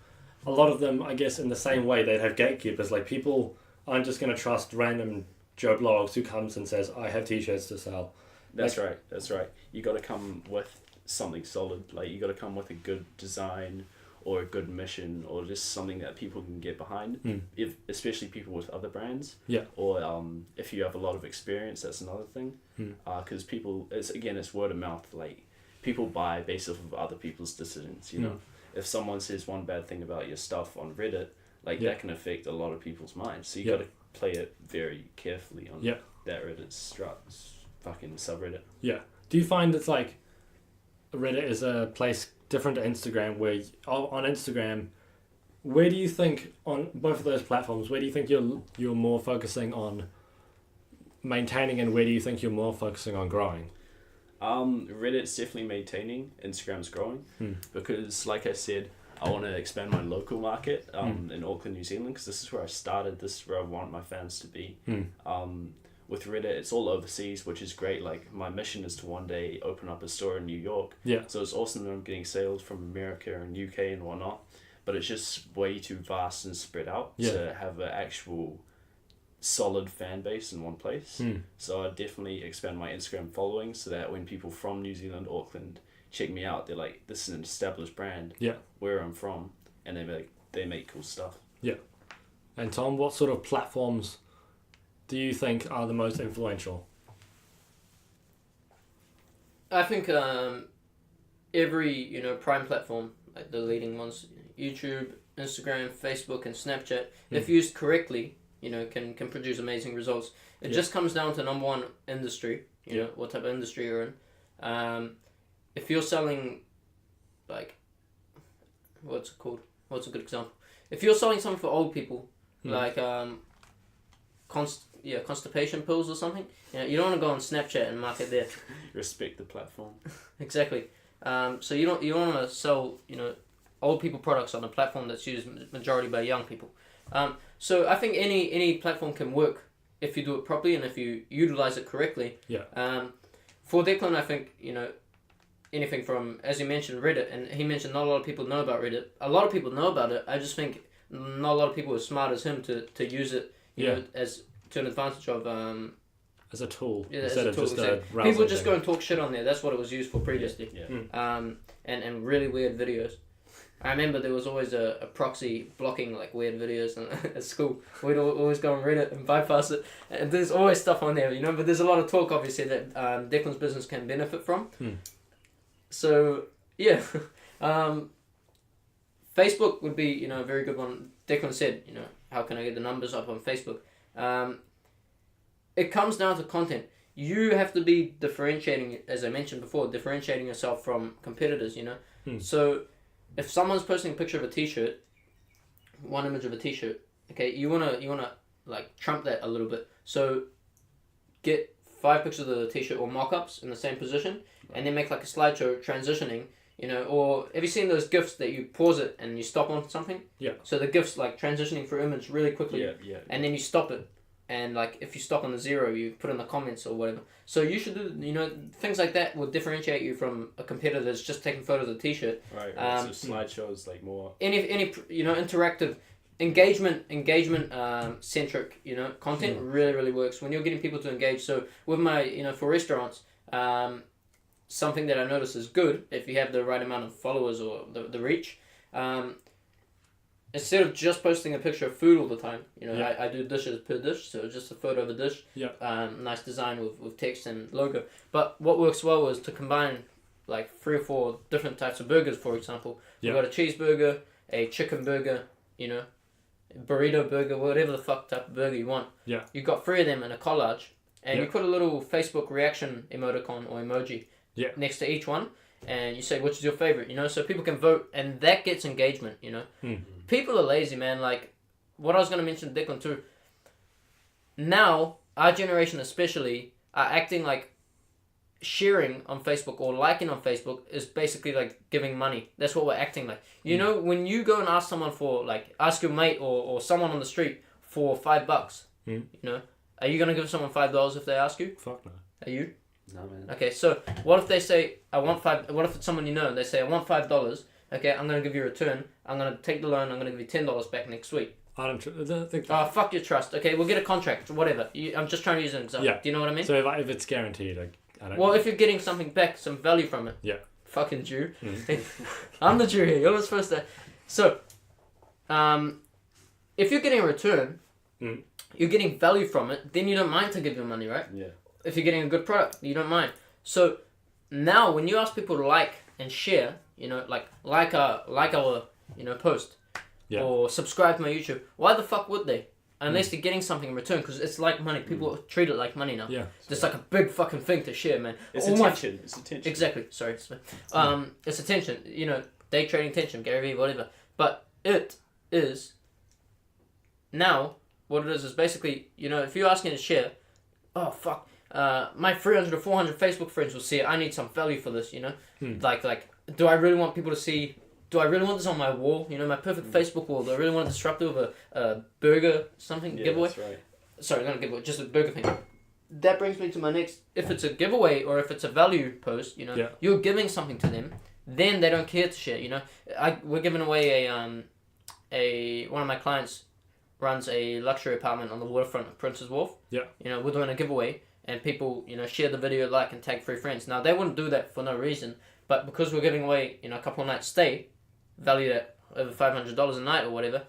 a lot of them, I guess, in the same way, they'd have gatekeepers. People aren't just going to trust random Joe Blogs who comes and says, I have t-shirts to sell. That's right. You got to come with something solid. You got to come with a good design or a good mission or just something that people can get behind. Especially people with other brands. Or if you have a lot of experience, that's another thing. Because people, it's word of mouth. People buy based off of other people's decisions, If someone says one bad thing about your stuff on Reddit, that can affect a lot of people's minds. So you got to play it very carefully on that Reddit's fucking subreddit. Do you find it's like Reddit is a place different to Instagram where on Instagram, where do you think on both of those platforms, where do you think you're more focusing on maintaining and where do you think you're more focusing on growing? Reddit's definitely maintaining, Instagram's growing because like I said, I want to expand my local market in Auckland, New Zealand, because this is where I started, this is where I want my fans to be. With Reddit, it's all overseas, which is great. Like, my mission is to one day open up a store in New York. Yeah. So it's awesome that I'm getting sales from America and UK and whatnot, but it's just way too vast and spread out to have an actual solid fan base in one place. So I definitely expand my Instagram following so that when people from New Zealand, Auckland, check me out, they're like, this is an established brand. Yeah. Where I'm from, and they make cool stuff. Yeah. And Tom, what sort of platforms do you think are the most influential? I think every prime platform, like the leading ones, YouTube, Instagram, Facebook, and Snapchat, if used correctly, can produce amazing results. It just comes down to number one, industry. You know what type of industry you're in. If you're selling, like, what's it called? What's a good example? If you're selling something for old people, like constipation pills or something, you don't want to go on Snapchat and market there. Respect the platform. Exactly. So you don't want to sell old people products on a platform that's used majority by young people. So I think any platform can work if you do it properly and if you utilize it correctly. Yeah. For Declan, I think anything from, as you mentioned, Reddit, and he mentioned not a lot of people know about Reddit. A lot of people know about it. I just think not a lot of people as smart as him to use it as to an advantage of as a tool instead of just exactly. a browsing people just thing. go and talk shit on there. That's what it was used for previously. And really weird videos. I remember there was always a proxy blocking like weird videos at school. We'd always go on Reddit and bypass it. And there's always stuff on there, but there's a lot of talk obviously that Declan's business can benefit from. So yeah, Facebook would be a very good one. Declan said how can I get the numbers up on Facebook? It comes down to content. You have to be differentiating, as I mentioned before, differentiating yourself from competitors. So if someone's posting a picture of a t-shirt, one image of a t-shirt, okay, you wanna like trump that a little bit. So get 5 pictures of the t-shirt or mock-ups in the same position, and then make like a slideshow transitioning. Or have you seen those GIFs that you pause it and you stop on something? Yeah. So the GIFs like transitioning through image really quickly. Yeah. And then you stop it. And like if you stop on the 0, you put in the comments or whatever. So you should do things like that will differentiate you from a competitor that's just taking photos of the t-shirt. Right. So slideshows like more any interactive engagement centric content really works when you're getting people to engage. So with my for restaurants, something that I notice is good if you have the right amount of followers or the reach. Instead of just posting a picture of food all the time, I do dishes per dish, so just a photo of a dish. Yeah. Nice design with text and logo. But what works well is to combine like 3 or 4 different types of burgers, for example. Yeah. We've got a cheeseburger, a chicken burger, burrito burger, whatever the fuck type of burger you want. Yeah. You've got 3 of them in a collage, and you put a little Facebook reaction emoticon or emoji next to each one. And you say, which is your favorite, so people can vote, and that gets engagement, People are lazy, man. Like, what I was going to mention to Declan too, now, our generation especially, are acting like sharing on Facebook or liking on Facebook is basically like giving money. That's what we're acting like. When you go and ask someone for, like, ask your mate or someone on the street for $5, are you going to give someone $5 if they ask you? Fuck no. Are you? No, man. Okay, so what if they say, I want $5, what if it's someone and they say, I want $5, okay, I'm going to give you a return, I'm going to take the loan, I'm going to give you $10 back next week. I don't think Oh, fuck your trust. Okay, we'll get a contract, whatever. I'm just trying to use an example. Yeah. Do you know what I mean? So if it's guaranteed, I don't Well, if you're getting something back, some value from it. Yeah. Fucking Jew. I'm the Jew here, you're supposed to... So, if you're getting a return, you're getting value from it, then you don't mind to give them money, right? Yeah. If you're getting a good product, you don't mind. So now when you ask people to like and share, like our post or subscribe to my YouTube, why the fuck would they? unless they're getting something in return, because it's like money. People treat it like money now. Yeah. It's like a big fucking thing to share, man. It's All my- attention. It's attention. Exactly. Sorry. It's attention. You know, day trading attention, Gary Vee, whatever. But it is now what it is basically, you know, if you're asking to share, oh fuck, my 300 or 400 Facebook friends will see it. I need some value for this, you know. Like, do I really want people to see? Do I really want this on my wall? You know, my perfect Facebook wall. Do I really want to disrupt it with a burger something giveaway? That's right. Sorry, not a giveaway, just a burger thing. That brings me to my next. If it's a giveaway or if it's a value post, you know, you're giving something to them. Then they don't care to share. You know, we're giving away one of my clients runs a luxury apartment on the waterfront of Prince's Wharf. Yeah. You know, we're doing a giveaway, and people, you know, share the video, like, and tag 3 friends. Now they wouldn't do that for no reason, but because we're giving away, you know, a couple of nights stay, valued at over $500 a night or whatever,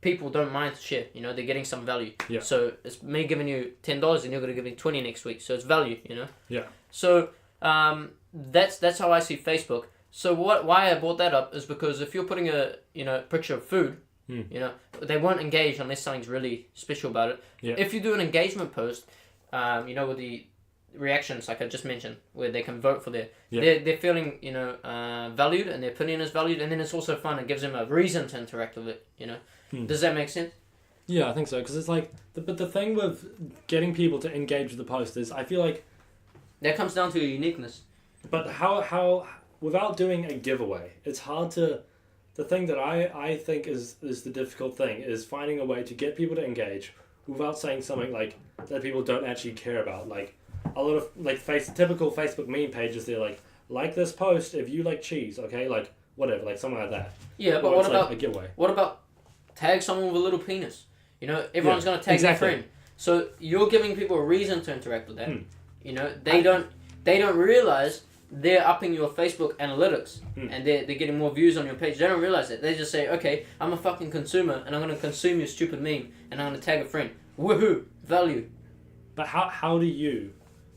people don't mind to share. You know, they're getting some value. Yeah. So it's me giving you $10, and you're gonna give me 20 next week. So it's value. You know. Yeah. So that's how I see Facebook. So why I brought that up is because if you're putting a picture of food, you know, they won't engage unless something's really special about it. Yeah. If you do an engagement post, you know, with the reactions like I just mentioned, where they can vote for they're feeling, you know, valued, and their opinion is valued, and then it's also fun. It gives them a reason to interact with it. You know, does that make sense? Yeah, I think so, because it's like, but the thing with getting people to engage with the post is, I feel like that comes down to your uniqueness. But how without doing a giveaway, it's hard to. The thing that I think is the difficult thing is finding a way to get people to engage without saying something like that people don't actually care about. Like a lot of typical Facebook meme pages, they're like this post if you like cheese, okay, like whatever, like something like that. Yeah, but or what it's about like a giveaway? What about tag someone with a little penis? You know, everyone's gonna tag exactly. their friend. So you're giving people a reason to interact with that. You know, they don't realize they're upping your Facebook analytics and they're getting more views on your page. They don't realize that. They just say, okay, I'm a fucking consumer and I'm going to consume your stupid meme and I'm going to tag a friend. Woohoo! Value. But how do you,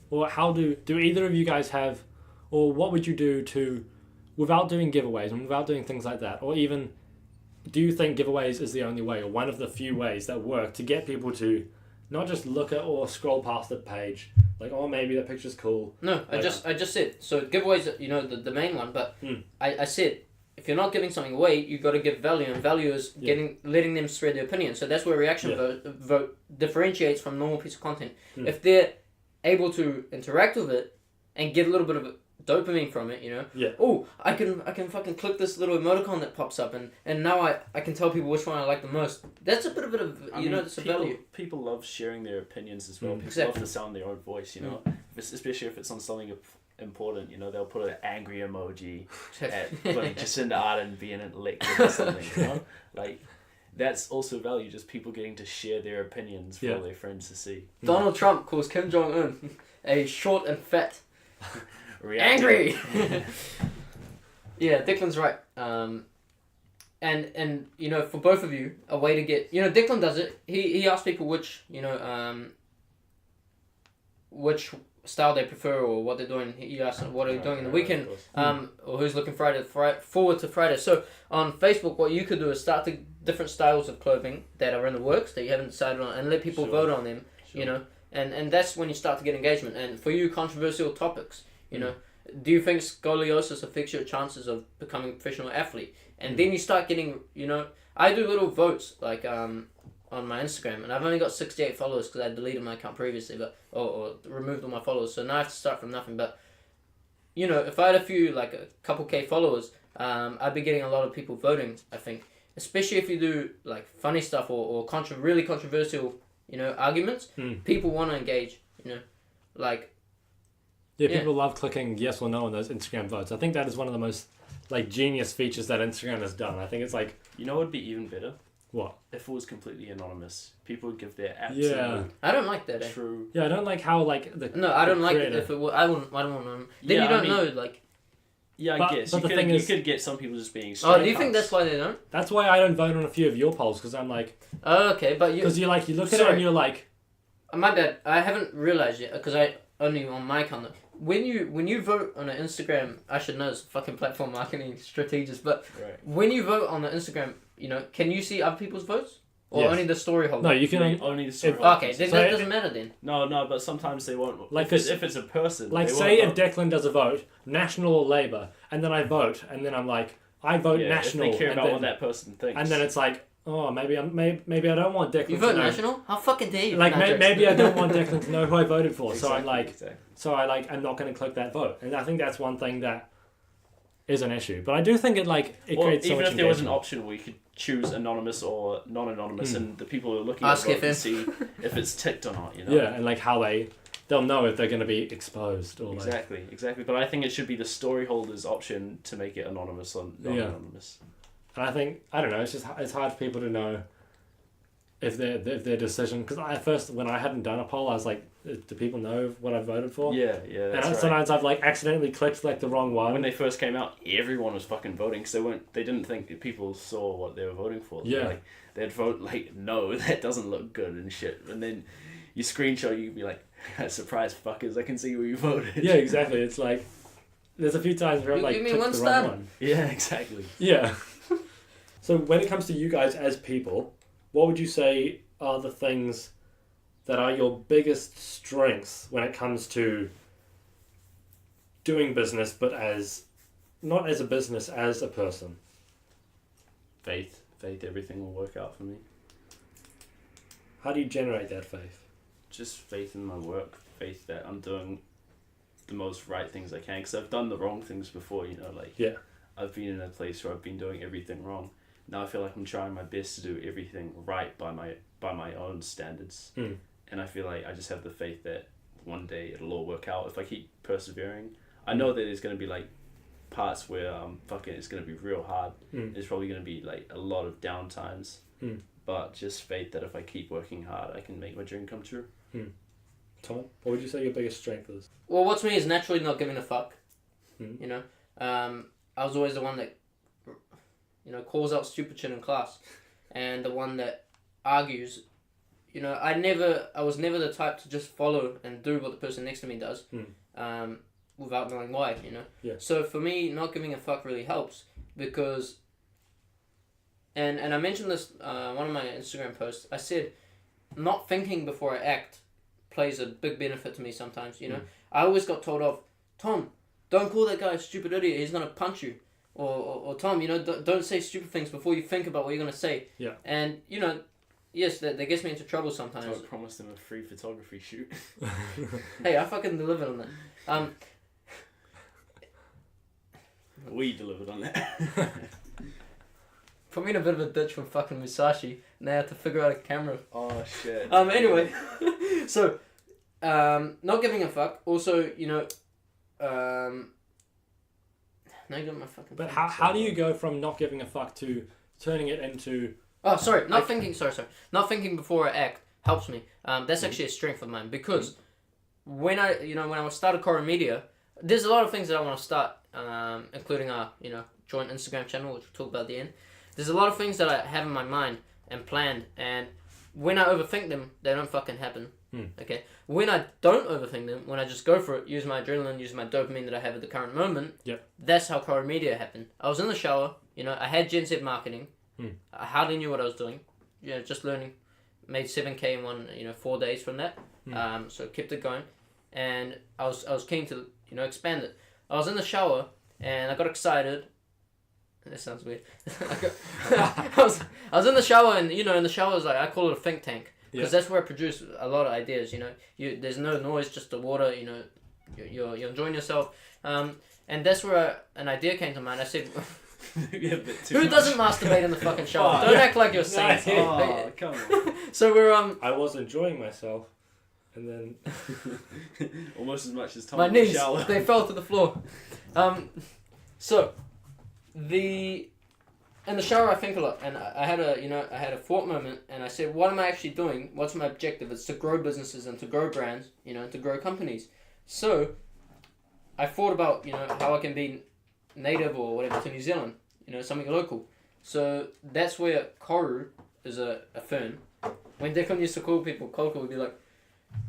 or how do either of you guys have, or what would you do to, without doing giveaways and without doing things like that, or even, do you think giveaways is the only way or one of the few ways that work to get people to not just look at or scroll past the page, like, oh, maybe that picture's cool. No, I just said, so giveaways, you know, the main one, but I said, if you're not giving something away, you've got to give value, and value is letting them spread their opinion. So that's where reaction vote differentiates from normal piece of content. If they're able to interact with it and get a little bit of dopamine from it, you know. Yeah. Oh, I can fucking click this little emoticon that pops up, and now I can tell people which one I like the most. That's a bit of it's a value. People love sharing their opinions as well. People Exactly. love to sound their own voice, you know. Especially if it's on something important, you know, they'll put an angry emoji at like Jacinda Ardern being elected or something, you know. Like, that's also value, just people getting to share their opinions for all their friends to see. Donald Trump calls Kim Jong-un a short and fat. Reacting. Angry. Yeah, Declan's right. And you know, for both of you, a way to get, you know, Declan does it. He asks people which style they prefer or what they're doing. He asks what are you doing in the weekend, or who's looking forward to Friday. So on Facebook, what you could do is start the different styles of clothing that are in the works that you haven't decided on, and let people vote on them. You know, and that's when you start to get engagement. And for you, controversial topics. You know, do you think scoliosis affects your chances of becoming a professional athlete? And then you start getting, you know, I do little votes like on my Instagram, and I've only got 68 followers because I deleted my account previously, but or removed all my followers. So now I have to start from nothing. But you know, if I had a couple K followers, I'd be getting a lot of people voting. I think, especially if you do like funny stuff or really controversial, you know, arguments. People want to engage. You know, like. Yeah, people love clicking yes or no on those Instagram votes. I think that is one of the most genius features that Instagram has done. I think it's like, you know what would be even better? What? If it was completely anonymous. People would give their absolute I don't like that. true. Yeah, I don't like how No, I don't like it if it was. I don't want to. Then you don't know like. Yeah, But I guess the you thing is, could get some people just being straight. Oh, do you think that's why they don't? That's why I don't vote on a few of your polls, because I'm like, Oh, okay, but you. because you look at it and you're like, My bad. I haven't realized yet because I only on my account. When you vote on an Instagram, I should know it's fucking platform marketing strategist, but when you vote on the Instagram, you know, can you see other people's votes? Or Yes. only the story holder? No, you can. Only the story. Okay, then So that it- doesn't matter then. No, but sometimes they won't. Like If it's a person, Like, they say won't if vote. Declan does a vote, national or Labour, and then I vote, and then I'm like, I vote Yeah, national, if they care and about then, what that person thinks. and then it's like, oh, maybe I don't want Declan You to vote know. national? How fucking dare you? Like Nah, jokes. maybe I don't want Declan to know who I voted for, so I'm Exactly, like, exactly. I'm not going to click that vote, and I think that's one thing that is an issue. But I do think it Or creates so even much if there was an engagement. option where you could choose anonymous or non-anonymous, and the people who are looking Ask at it can FM. see if it's ticked or not. You know. Yeah, and like how they'll know if they're going to be exposed or like. Exactly. But I think it should be the story holder's option to make it anonymous or non-anonymous. And I think I don't know. It's hard for people to know if their decision. Because at first, when I hadn't done a poll, I was like, do people know what I voted for? Yeah, And that's right. sometimes I've like accidentally clicked like the wrong one. When they first came out, everyone was fucking voting because they didn't think that people saw what they were voting for. Yeah. Like they'd vote like, no, that doesn't look good and shit. And then you screenshot, you'd be like, surprise fuckers, I can see where you voted. Yeah, exactly. It's like there's a few times where I've You like give me clicked one the star. wrong one. Yeah, exactly. Yeah. So when it comes to you guys as people, what would you say are the things that are your biggest strengths when it comes to doing business, but as not as a business, as a person? Faith, everything will work out for me. How do you generate that faith? Just faith in my work, faith that I'm doing the most right things I can, because I've done the wrong things before, you know, like Yeah. I've been in a place where I've been doing everything wrong. Now I feel like I'm trying my best to do everything right by my own standards. Mm. And I feel like I just have the faith that one day it'll all work out if I keep persevering. I know that there's going to be like parts where it's going to be real hard. Mm. There's probably going to be like a lot of down times. Mm. But just faith that if I keep working hard, I can make my dream come true. Tom, what would you say your biggest strength is? Well, what's me is naturally not giving a fuck. Mm. You know, I was always the one that, calls out stupid shit in class, and the one that argues. You know, I was never the type to just follow and do what the person next to me does, without knowing why. You know. Yeah. So for me, not giving a fuck really helps because. And I mentioned this one of my Instagram posts. I said, not thinking before I act plays a big benefit to me sometimes, you know. I always got told off, Tom, don't call that guy a stupid idiot, he's going to punch you. Or Tom, don't say stupid things before you think about what you're going to say. Yeah. And, yes, that gets me into trouble sometimes. So I promised them a free photography shoot. Hey, I fucking delivered on that. We delivered on that. Put me in a bit of a ditch from fucking Musashi. Now I have to figure out a camera. Oh shit. Anyway, so, not giving a fuck. Also, now you got my fucking. But thing. how do you go from not giving a fuck to turning it into... Oh, sorry. Not thinking. Sorry. Not thinking before I act helps me. That's actually a strength of mine because when I started Koru Media, there's a lot of things that I want to start, including our joint Instagram channel, which we'll talk about at the end. There's a lot of things that I have in my mind and planned, and when I overthink them, they don't fucking happen. Okay. When I don't overthink them, when I just go for it, use my adrenaline, use my dopamine that I have at the current moment. Yep. That's how Koru Media happened. I was in the shower. I had Gen Z marketing. I hardly knew what I was doing. Just learning. Made 7K in 4 days from that. So kept it going, and I was keen to expand it. I was in the shower and I got excited. That sounds weird. I was in the shower, and in the shower is like, I call it a think tank because that's where I produce a lot of ideas. There's no noise, just the water. You're enjoying yourself, and that's where an idea came to mind. I said, who doesn't masturbate in the fucking shower? Don't act like you're saying. Oh, come on. So we're I was enjoying myself, and then... Almost as much as Tom my in the knees, shower. they fell to the floor. So in the shower I think a lot, and I had a thought moment, and I said, what am I actually doing? What's my objective? It's to grow businesses and to grow brands, and to grow companies. So I thought about how I can be native or whatever to New Zealand, something local. So that's where Koru is a fern. When Declan used to call people cold call, would be like,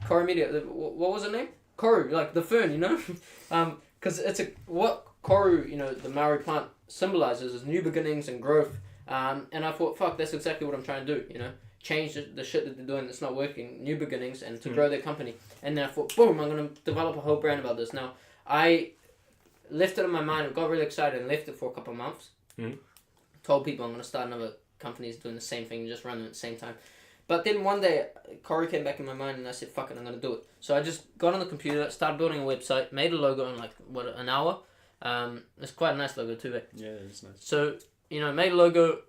Koru Media, what was her name? Koru, like the fern, because it's what Koru, the Maori plant symbolizes is new beginnings and growth. And I thought, fuck, that's exactly what I'm trying to do. change the shit that they're doing that's not working, new beginnings, and to grow their company. And then I thought, boom, I'm going to develop a whole brand about this. Now, I left it in my mind, got really excited and left it for a couple of months. Told people I'm going to start another company doing the same thing, just run them at the same time. But then one day, Koru came back in my mind and I said, fuck it, I'm going to do it. So I just got on the computer, started building a website, made a logo in an hour. It's quite a nice logo too, eh? Yeah, it's nice. So, made a logo,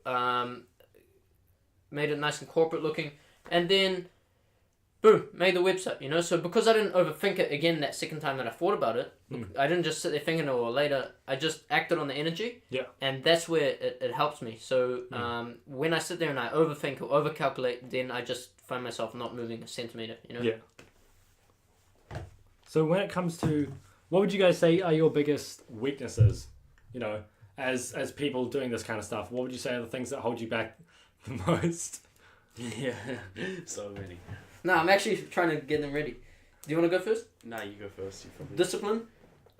made it nice and corporate looking, and then, boom, made the website, So because I didn't overthink it again that second time that I thought about it, I didn't just sit there thinking it all later, I just acted on the energy, and that's where it helps me. So when I sit there and I overthink or overcalculate, then I just find myself not moving a centimeter, Yeah. So when it comes to, what would you guys say are your biggest weaknesses, as people doing this kind of stuff? What would you say are the things that hold you back the most? Yeah, so many. No, I'm actually trying to get them ready. Do you want to go first? Nah, you go first. You probably... Discipline,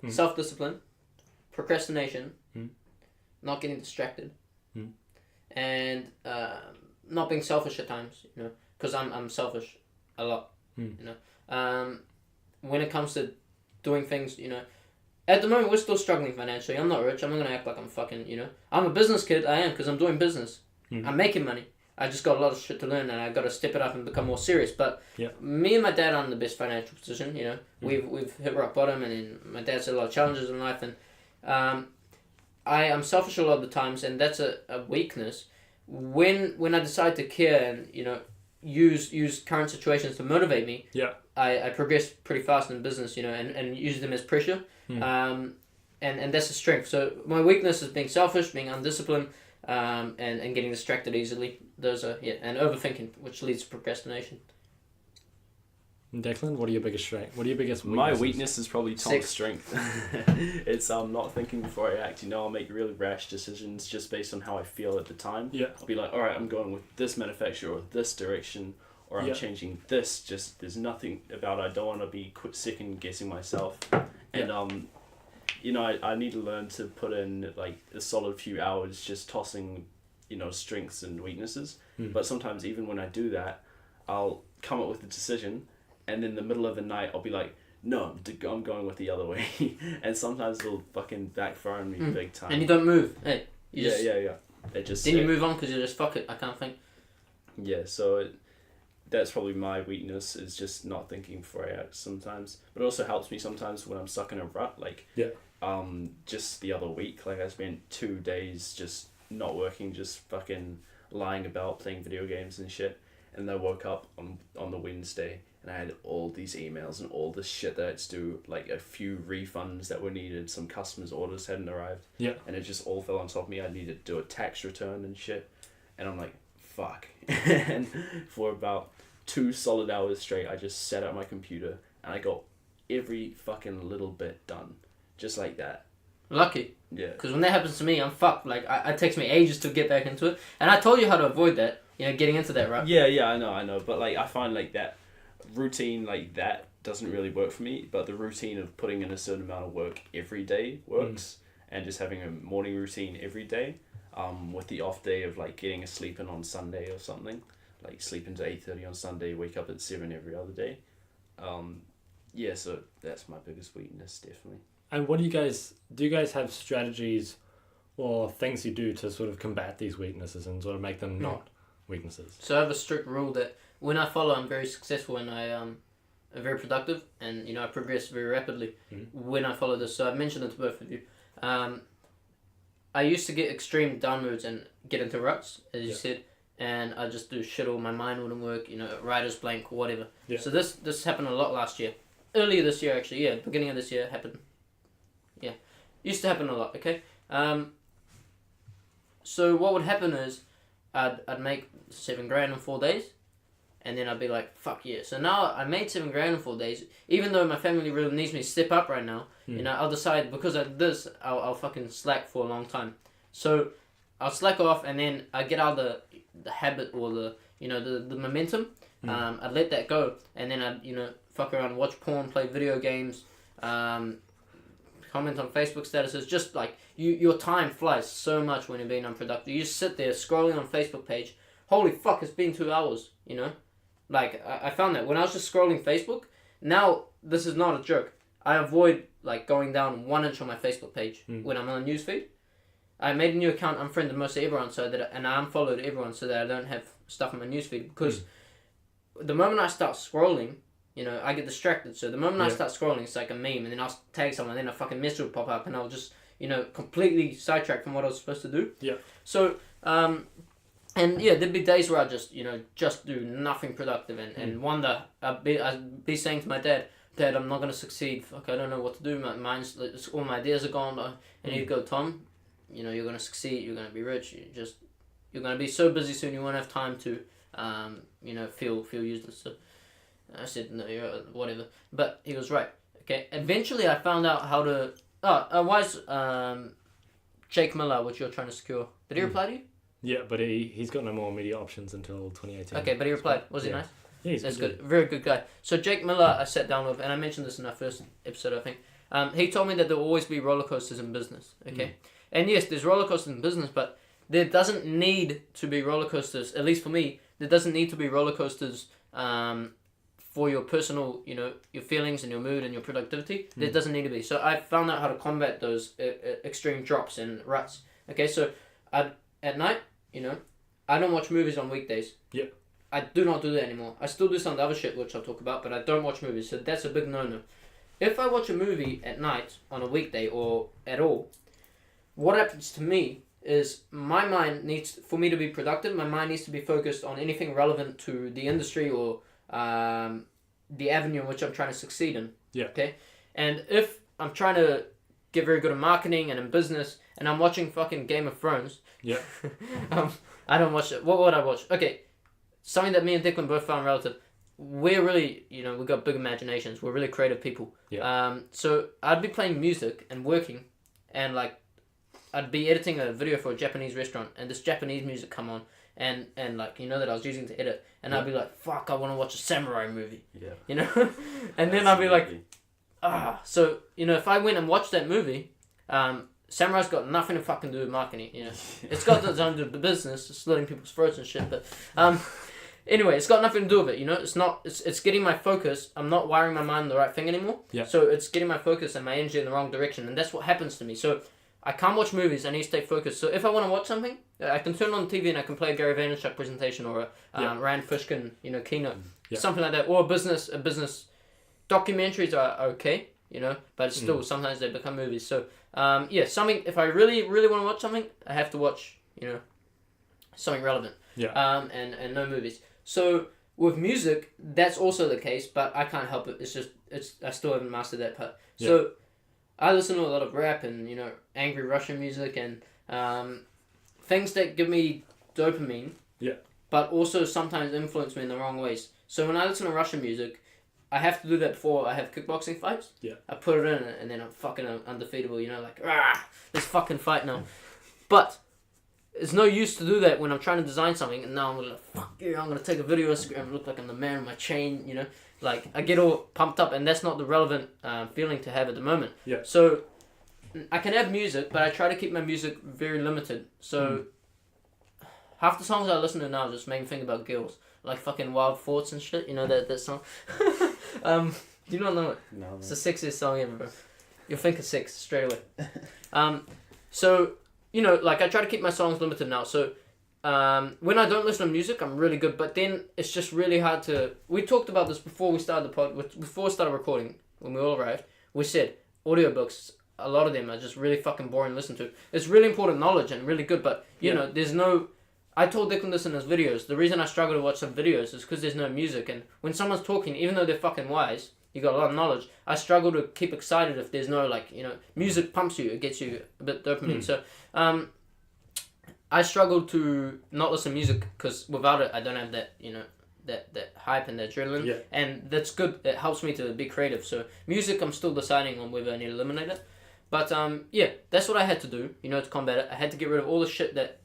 self-discipline, procrastination, not getting distracted, and not being selfish at times, because I'm selfish a lot, when it comes to doing things, at the moment we're still struggling financially. I'm not rich. I'm not going to act like I'm fucking, I'm a business kid. I am, because I'm doing business. I'm making money. I just got a lot of shit to learn, and I got to step it up and become more serious. But me and my dad are in the best financial position. We've hit rock bottom, and then my dad's had a lot of challenges in life, and I am selfish a lot of the times, and that's a weakness. When I decide to care and use current situations to motivate me, I progress pretty fast in business, and use them as pressure, and that's a strength. So my weakness is being selfish, being undisciplined. And getting distracted easily. Those are, and overthinking, which leads to procrastination. Declan, what are your biggest strengths? What are your biggest weaknesses? My weakness is probably Tom's strength. It's not thinking before I act. I'll make really rash decisions just based on how I feel at the time. I'll be like, all right, I'm going with this manufacturer or this direction, or I'm changing this. Just there's nothing about I don't want to be second guessing myself, and I need to learn to put in like a solid few hours just tossing, strengths and weaknesses. But sometimes even when I do that, I'll come up with a decision, and in the middle of the night I'll be like, no, I'm going with the other way. And sometimes it'll fucking backfire on me big time. And you don't move. Hey. Yeah. It just. Then you move on because you're just fuck it. I can't think. Yeah. So. That's probably my weakness, is just not thinking before I act sometimes. But it also helps me sometimes when I'm stuck in a rut. Just the other week, I spent 2 days just not working, just fucking lying about, playing video games and shit. And then I woke up on the Wednesday and I had all these emails and all this shit that I had to do, like a few refunds that were needed, some customers' orders hadn't arrived. And it just all fell on top of me. I needed to do a tax return and shit. And I'm like, fuck. And for about 2 solid hours straight, I just sat at my computer and I got every fucking little bit done. Just like that. Lucky. Yeah. Because when that happens to me, I'm fucked. It takes me ages to get back into it. And I told you how to avoid that, getting into that, right? Yeah, I know. But, I find, that routine that doesn't really work for me. But the routine of putting in a certain amount of work every day works. And just having a morning routine every day. With the off day of, getting a sleep in on Sunday or something. Sleep into 8:30 on Sunday, wake up at 7 every other day. So that's my biggest weakness, definitely. And what do you guys have strategies or things you do to sort of combat these weaknesses and sort of make them not weaknesses? So I have a strict rule that when I follow, I'm very successful and I am very productive, and I progress very rapidly when I follow this. So I've mentioned it to both of you. I used to get extreme down moods and get into ruts, as you said. And I just do shit all, my mind wouldn't work, writer's blank, whatever. So this happened a lot last year. Earlier this year, actually, beginning of this year, happened. Used to happen a lot, okay? So what would happen is, I'd make $7,000 in 4 days, and then I'd be like, fuck yeah. So now I made $7,000 in 4 days, even though my family really needs me to step up right now, I'll decide, because of this, I'll fucking slack for a long time. So I'll slack off, and then I get out the habit or the momentum. I'd let that go, and then I'd fuck around, watch porn, play video games, comment on Facebook statuses. Just your time flies so much when you're being unproductive. You just sit there scrolling on Facebook page, holy fuck, it's been 2 hours, you know? Like, I found that when I was just scrolling Facebook, now, this is not a joke. I avoid, like, going down 1 inch on my Facebook page when I'm on a newsfeed. I made a new account, unfriended most of everyone, and I unfollowed everyone so that I don't have stuff in my newsfeed, because the moment I start scrolling, you know, I get distracted. So the moment I start scrolling, it's like a meme, and then I'll tag someone, and then a fucking message will pop up, and I'll just, you know, completely sidetrack from what I was supposed to do. Yeah. So, and yeah, there'd be days where I just, you know, just do nothing productive and wonder. I'd be saying to my dad, Dad, I'm not gonna succeed. Fuck, I don't know what to do. My mind's, all my ideas are gone. And he'd go, Tom, you know, you're gonna succeed. You're gonna be rich. You're gonna be so busy soon. You won't have time to, you know, feel useless. So I said, no, whatever. But he was right. Okay. Eventually, I found out how to. Why is Jake Miller, which you're trying to secure? Did he reply to you? Yeah, but he's got no more media options until 2018. Okay, but he replied. Was he nice? Yeah, he's That's good. Very good guy. So Jake Miller, I sat down with, and I mentioned this in our first episode, I think. He told me that there will always be roller coasters in business. Okay, and yes, there's roller coasters in business, but there doesn't need to be roller coasters. At least for me, there doesn't need to be roller coasters for your personal, you know, your feelings and your mood and your productivity. There doesn't need to be. So I found out how to combat those extreme drops and ruts. Okay, so at night, you know, I don't watch movies on weekdays. Yeah. I do not do that anymore. I still do some of the other shit, which I'll talk about, but I don't watch movies, so that's a big no-no. If I watch a movie at night, on a weekday, or at all, what happens to me is my mind needs, for me to be productive, my mind needs to be focused on anything relevant to the industry or the avenue in which I'm trying to succeed in. Yeah. Okay? And if I'm trying to get very good at marketing and in business, and I'm watching fucking Game of Thrones, yeah, I don't watch it. What would I watch? Okay. Something that me and Declan both found relative. We're really, you know, we've got big imaginations. We're really creative people. Yeah. So I'd be playing music and working, and like, I'd be editing a video for a Japanese restaurant, and this Japanese music come on, and like, you know, that I was using to edit, and I'd be like, fuck, I want to watch a samurai movie. Yeah. You know, and then I'd be like, So you know, if I went and watched that movie, samurai's got nothing to fucking do with marketing. You know, it's got its own business, it's slitting people's throats and shit, but anyway, it's got nothing to do with it, you know? It's getting my focus. I'm not wiring my mind the right thing anymore. Yeah. So it's getting my focus and my energy in the wrong direction. And that's what happens to me. So I can't watch movies. I need to stay focused. So if I want to watch something, I can turn on the TV and I can play a Gary Vaynerchuk presentation or a Rand Fishkin, you know, keynote. Yeah. Something like that. Or a business documentaries are okay, you know? But it's still, sometimes they become movies. So, something, if I really, really want to watch something, I have to watch, you know, something relevant. Yeah. And no movies. So with music, that's also the case, but I can't help it. I still haven't mastered that part. Yeah. So I listen to a lot of rap and, you know, angry Russian music and things that give me dopamine. Yeah. But also sometimes influence me in the wrong ways. So when I listen to Russian music, I have to do that before I have kickboxing fights. Yeah. I put it in and then I'm fucking undefeatable, you know, like, let's fucking fight now. But it's no use to do that when I'm trying to design something and now I'm gonna fuck you, I'm gonna take a video Instagram and look like I'm the man with my chain, you know, like I get all pumped up and that's not the relevant feeling to have at the moment. Yeah. So I can have music, but I try to keep my music very limited. So half the songs I listen to now just make me think about girls, like fucking Wild Thoughts and shit. You know that song? You don't know it? No. It's the sexiest song ever, bro. You'll think of sex straight away. So. You know, like I try to keep my songs limited now. So when I don't listen to music, I'm really good. But then it's just really hard to. We talked about this before we started before we started recording. When we all arrived, we said audiobooks. A lot of them are just really fucking boring to listen to. It's really important knowledge and really good, but you know, there's no. I told Declan this in his videos. The reason I struggle to watch some videos is because there's no music, and when someone's talking, even though they're fucking wise. You got a lot of knowledge. I struggle to keep excited if there's no, like, you know, music pumps you. It gets you a bit dopamine. So, I struggle to not listen to music because without it, I don't have that, you know, that hype and that adrenaline. Yeah. And that's good. It helps me to be creative. So, music, I'm still deciding on whether I need to eliminate it. But, that's what I had to do, you know, to combat it. I had to get rid of all the shit that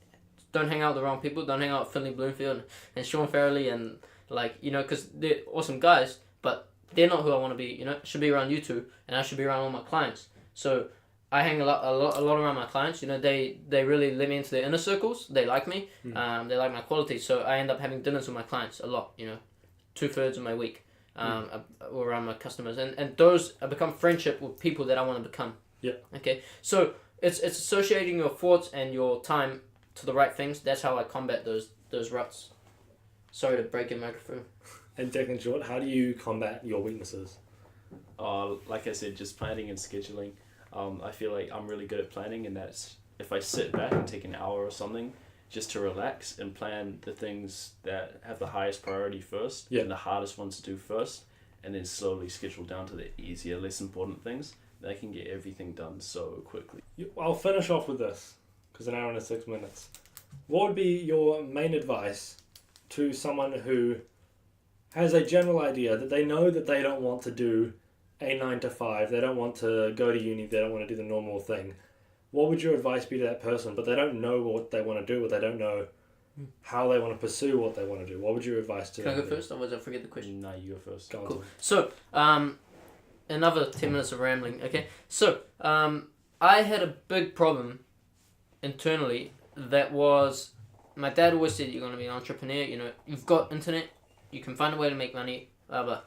don't hang out with the wrong people. Don't hang out with Finley Bloomfield and Sean Farrelly and, like, you know, because they're awesome guys, but they're not who I want to be, you know. I should be around you two, and I should be around all my clients. So I hang a lot around my clients. You know, they really let me into their inner circles. They like me. They like my quality. So I end up having dinners with my clients a lot. You know, 2/3 of my week around my customers, and those I become friendship with people that I want to become. Yeah. Okay. So it's associating your thoughts and your time to the right things. That's how I combat those ruts. Sorry to break your microphone. And Declan, short, how do you combat your weaknesses? Like I said, just planning and scheduling. I feel like I'm really good at planning, and that's if I sit back and take an hour or something just to relax and plan the things that have the highest priority first and the hardest ones to do first, and then slowly schedule down to the easier, less important things, I can get everything done so quickly. I'll finish off with this, because an hour and 6 minutes. What would be your main advice to someone who has a general idea that they know that they don't want to do a 9 to 5, they don't want to go to uni, they don't want to do the normal thing? What would your advice be to that person, but they don't know what they want to do, or they don't know how they want to pursue what they want to do? What would your advice to them Can I go be? first, otherwise I'll forget the question? No, you go first. Go on. Cool. So, another 10 minutes of rambling, okay? So, I had a big problem internally that was, my dad always said, you're going to be an entrepreneur, you know, you've got internet, you can find a way to make money, blah, blah.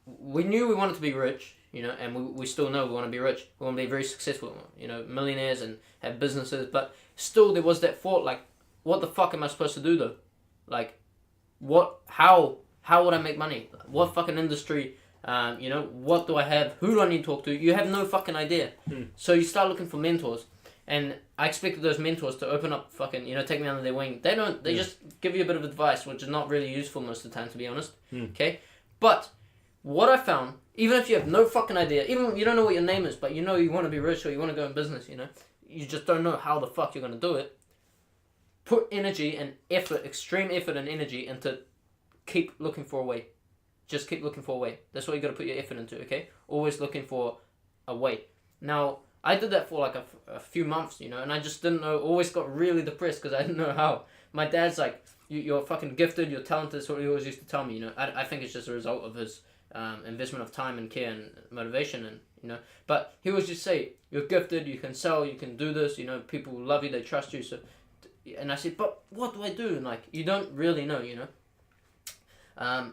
We knew we wanted to be rich, you know, and we still know we want to be rich. We want to be very successful, you know, millionaires and have businesses, but still there was that thought, like, what the fuck am I supposed to do, though? Like, how would I make money? What fucking industry, you know, what do I have? Who do I need to talk to? You have no fucking idea. So you start looking for mentors. And I expected those mentors to open up fucking, you know, take me under their wing. They don't, they just give you a bit of advice, which is not really useful most of the time, to be honest. Okay? But what I found, even if you have no fucking idea, even you don't know what your name is, but you know you want to be rich or you want to go in business, you know, you just don't know how the fuck you're going to do it. Put energy and effort, extreme effort and energy into keep looking for a way. Just keep looking for a way. That's what you got to put your effort into, okay? Always looking for a way. Now, I did that for like a few months, you know, and I just didn't know, always got really depressed because I didn't know how. My dad's like, you're fucking gifted, you're talented, that's what he always used to tell me, you know. I think it's just a result of his investment of time and care and motivation, and you know. But he always just say, you're gifted, you can sell, you can do this, you know, people love you, they trust you. So, and I said, but what do I do? And like, you don't really know, you know.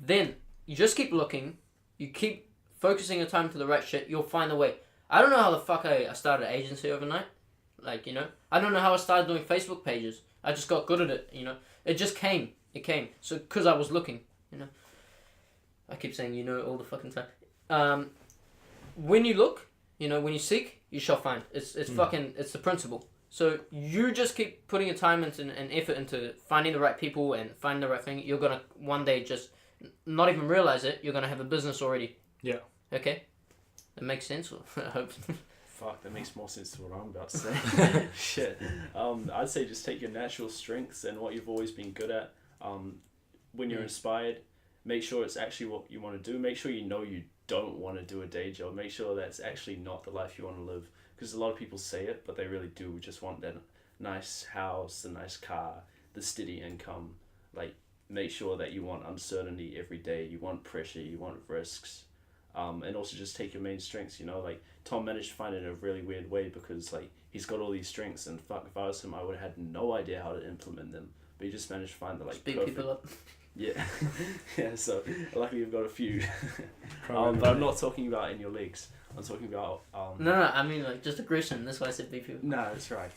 Then you just keep looking, you keep focusing your time to the right shit, you'll find a way. I don't know how the fuck I started an agency overnight. Like, you know, I don't know how I started doing Facebook pages. I just got good at it, you know. It just came. It came. So, because I was looking, you know. I keep saying, you know, all the fucking time. When you look, you know, when you seek, you shall find. It's fucking, it's the principle. So, you just keep putting your time and effort into finding the right people and finding the right thing. You're going to one day just not even realize it. You're going to have a business already. Yeah. Okay? That makes sense, I hope. Fuck, that makes more sense to what I'm about to say. Shit. I'd say just take your natural strengths and what you've always been good at. When you're inspired, make sure it's actually what you want to do. Make sure you know you don't want to do a day job. Make sure that's actually not the life you want to live. Because a lot of people say it, but they really do just want that nice house, the nice car, the steady income. Like, make sure that you want uncertainty every day. You want pressure. You want risks. And also just take your main strengths, you know, like Tom managed to find it in a really weird way because like he's got all these strengths and fuck, if I was him I would have had no idea how to implement them, but he just managed to find the like Speed perfect... people up. Yeah. Yeah, so luckily you've got a few. But I'm not talking about in your legs, I'm talking about No, I mean like just aggression, that's why I said beat people. No, that's right.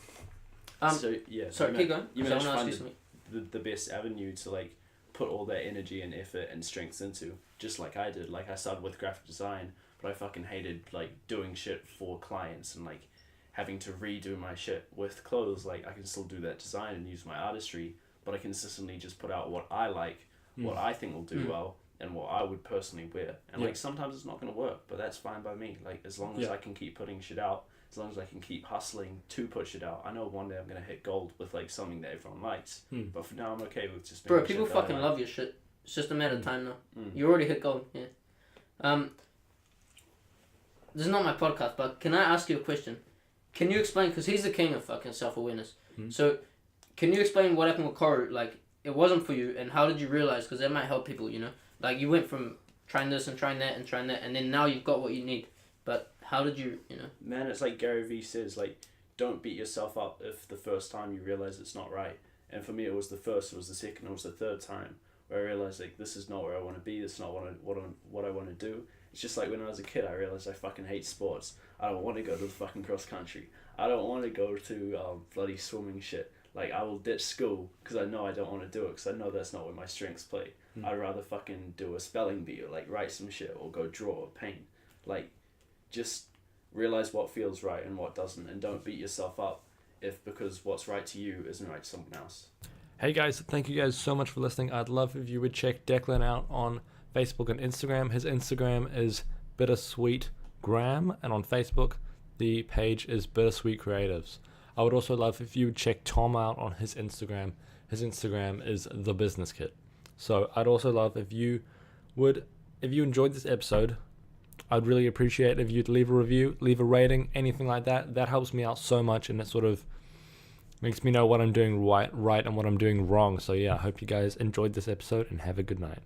So yeah, sorry, keep going. You I managed to want to ask find you something. the best avenue to like put all that energy and effort and strengths into, just like I did. Like I started with graphic design, but I fucking hated like doing shit for clients and like having to redo my shit with clothes. Like I can still do that design and use my artistry, but I consistently just put out what I like, what I think will do well, and what I would personally wear. And like sometimes it's not gonna work, but that's fine by me. Like as long as I can keep putting shit out, as long as I can keep hustling to put shit out, I know one day I'm gonna hit gold with like something that everyone likes. But for now I'm okay with just Bro, making people shit that I fucking like. love your shit. It's just a matter of time now. You already hit gold, yeah. This is not my podcast, but can I ask you a question? Can you explain, because he's the king of fucking self-awareness. So, can you explain what happened with Koru? Like, it wasn't for you, and how did you realize? Because that might help people, you know? Like, you went from trying this and trying that and trying that, and then now you've got what you need. But how did you, Man, it's like Gary Vee says, like, don't beat yourself up if the first time you realize it's not right. And for me, it was the first, it was the second, it was the third time where I realized, like, this is not where I want to be, this is not what I want to do. It's just like when I was a kid, I realized I fucking hate sports. I don't want to go to the fucking cross country. I don't want to go to bloody swimming shit. Like, I will ditch school because I know I don't want to do it because I know that's not where my strengths play. I'd rather fucking do a spelling bee or, like, write some shit or go draw or paint. Like, just realize what feels right and what doesn't, and don't beat yourself up if because what's right to you isn't right to someone else. Hey guys, thank you guys so much for listening. I'd love if you would check Declan out on Facebook and Instagram. His Instagram is Bittersweet Graham, and on Facebook the page is Bittersweet Creatives. I would also love if you would check Tom out on his Instagram. His Instagram is The Business Kid. So I'd also love if you enjoyed this episode, I'd really appreciate if you'd leave a review, leave a rating, anything like that. That helps me out so much, and it sort of makes me know what I'm doing right and what I'm doing wrong. So yeah, I hope you guys enjoyed this episode and have a good night.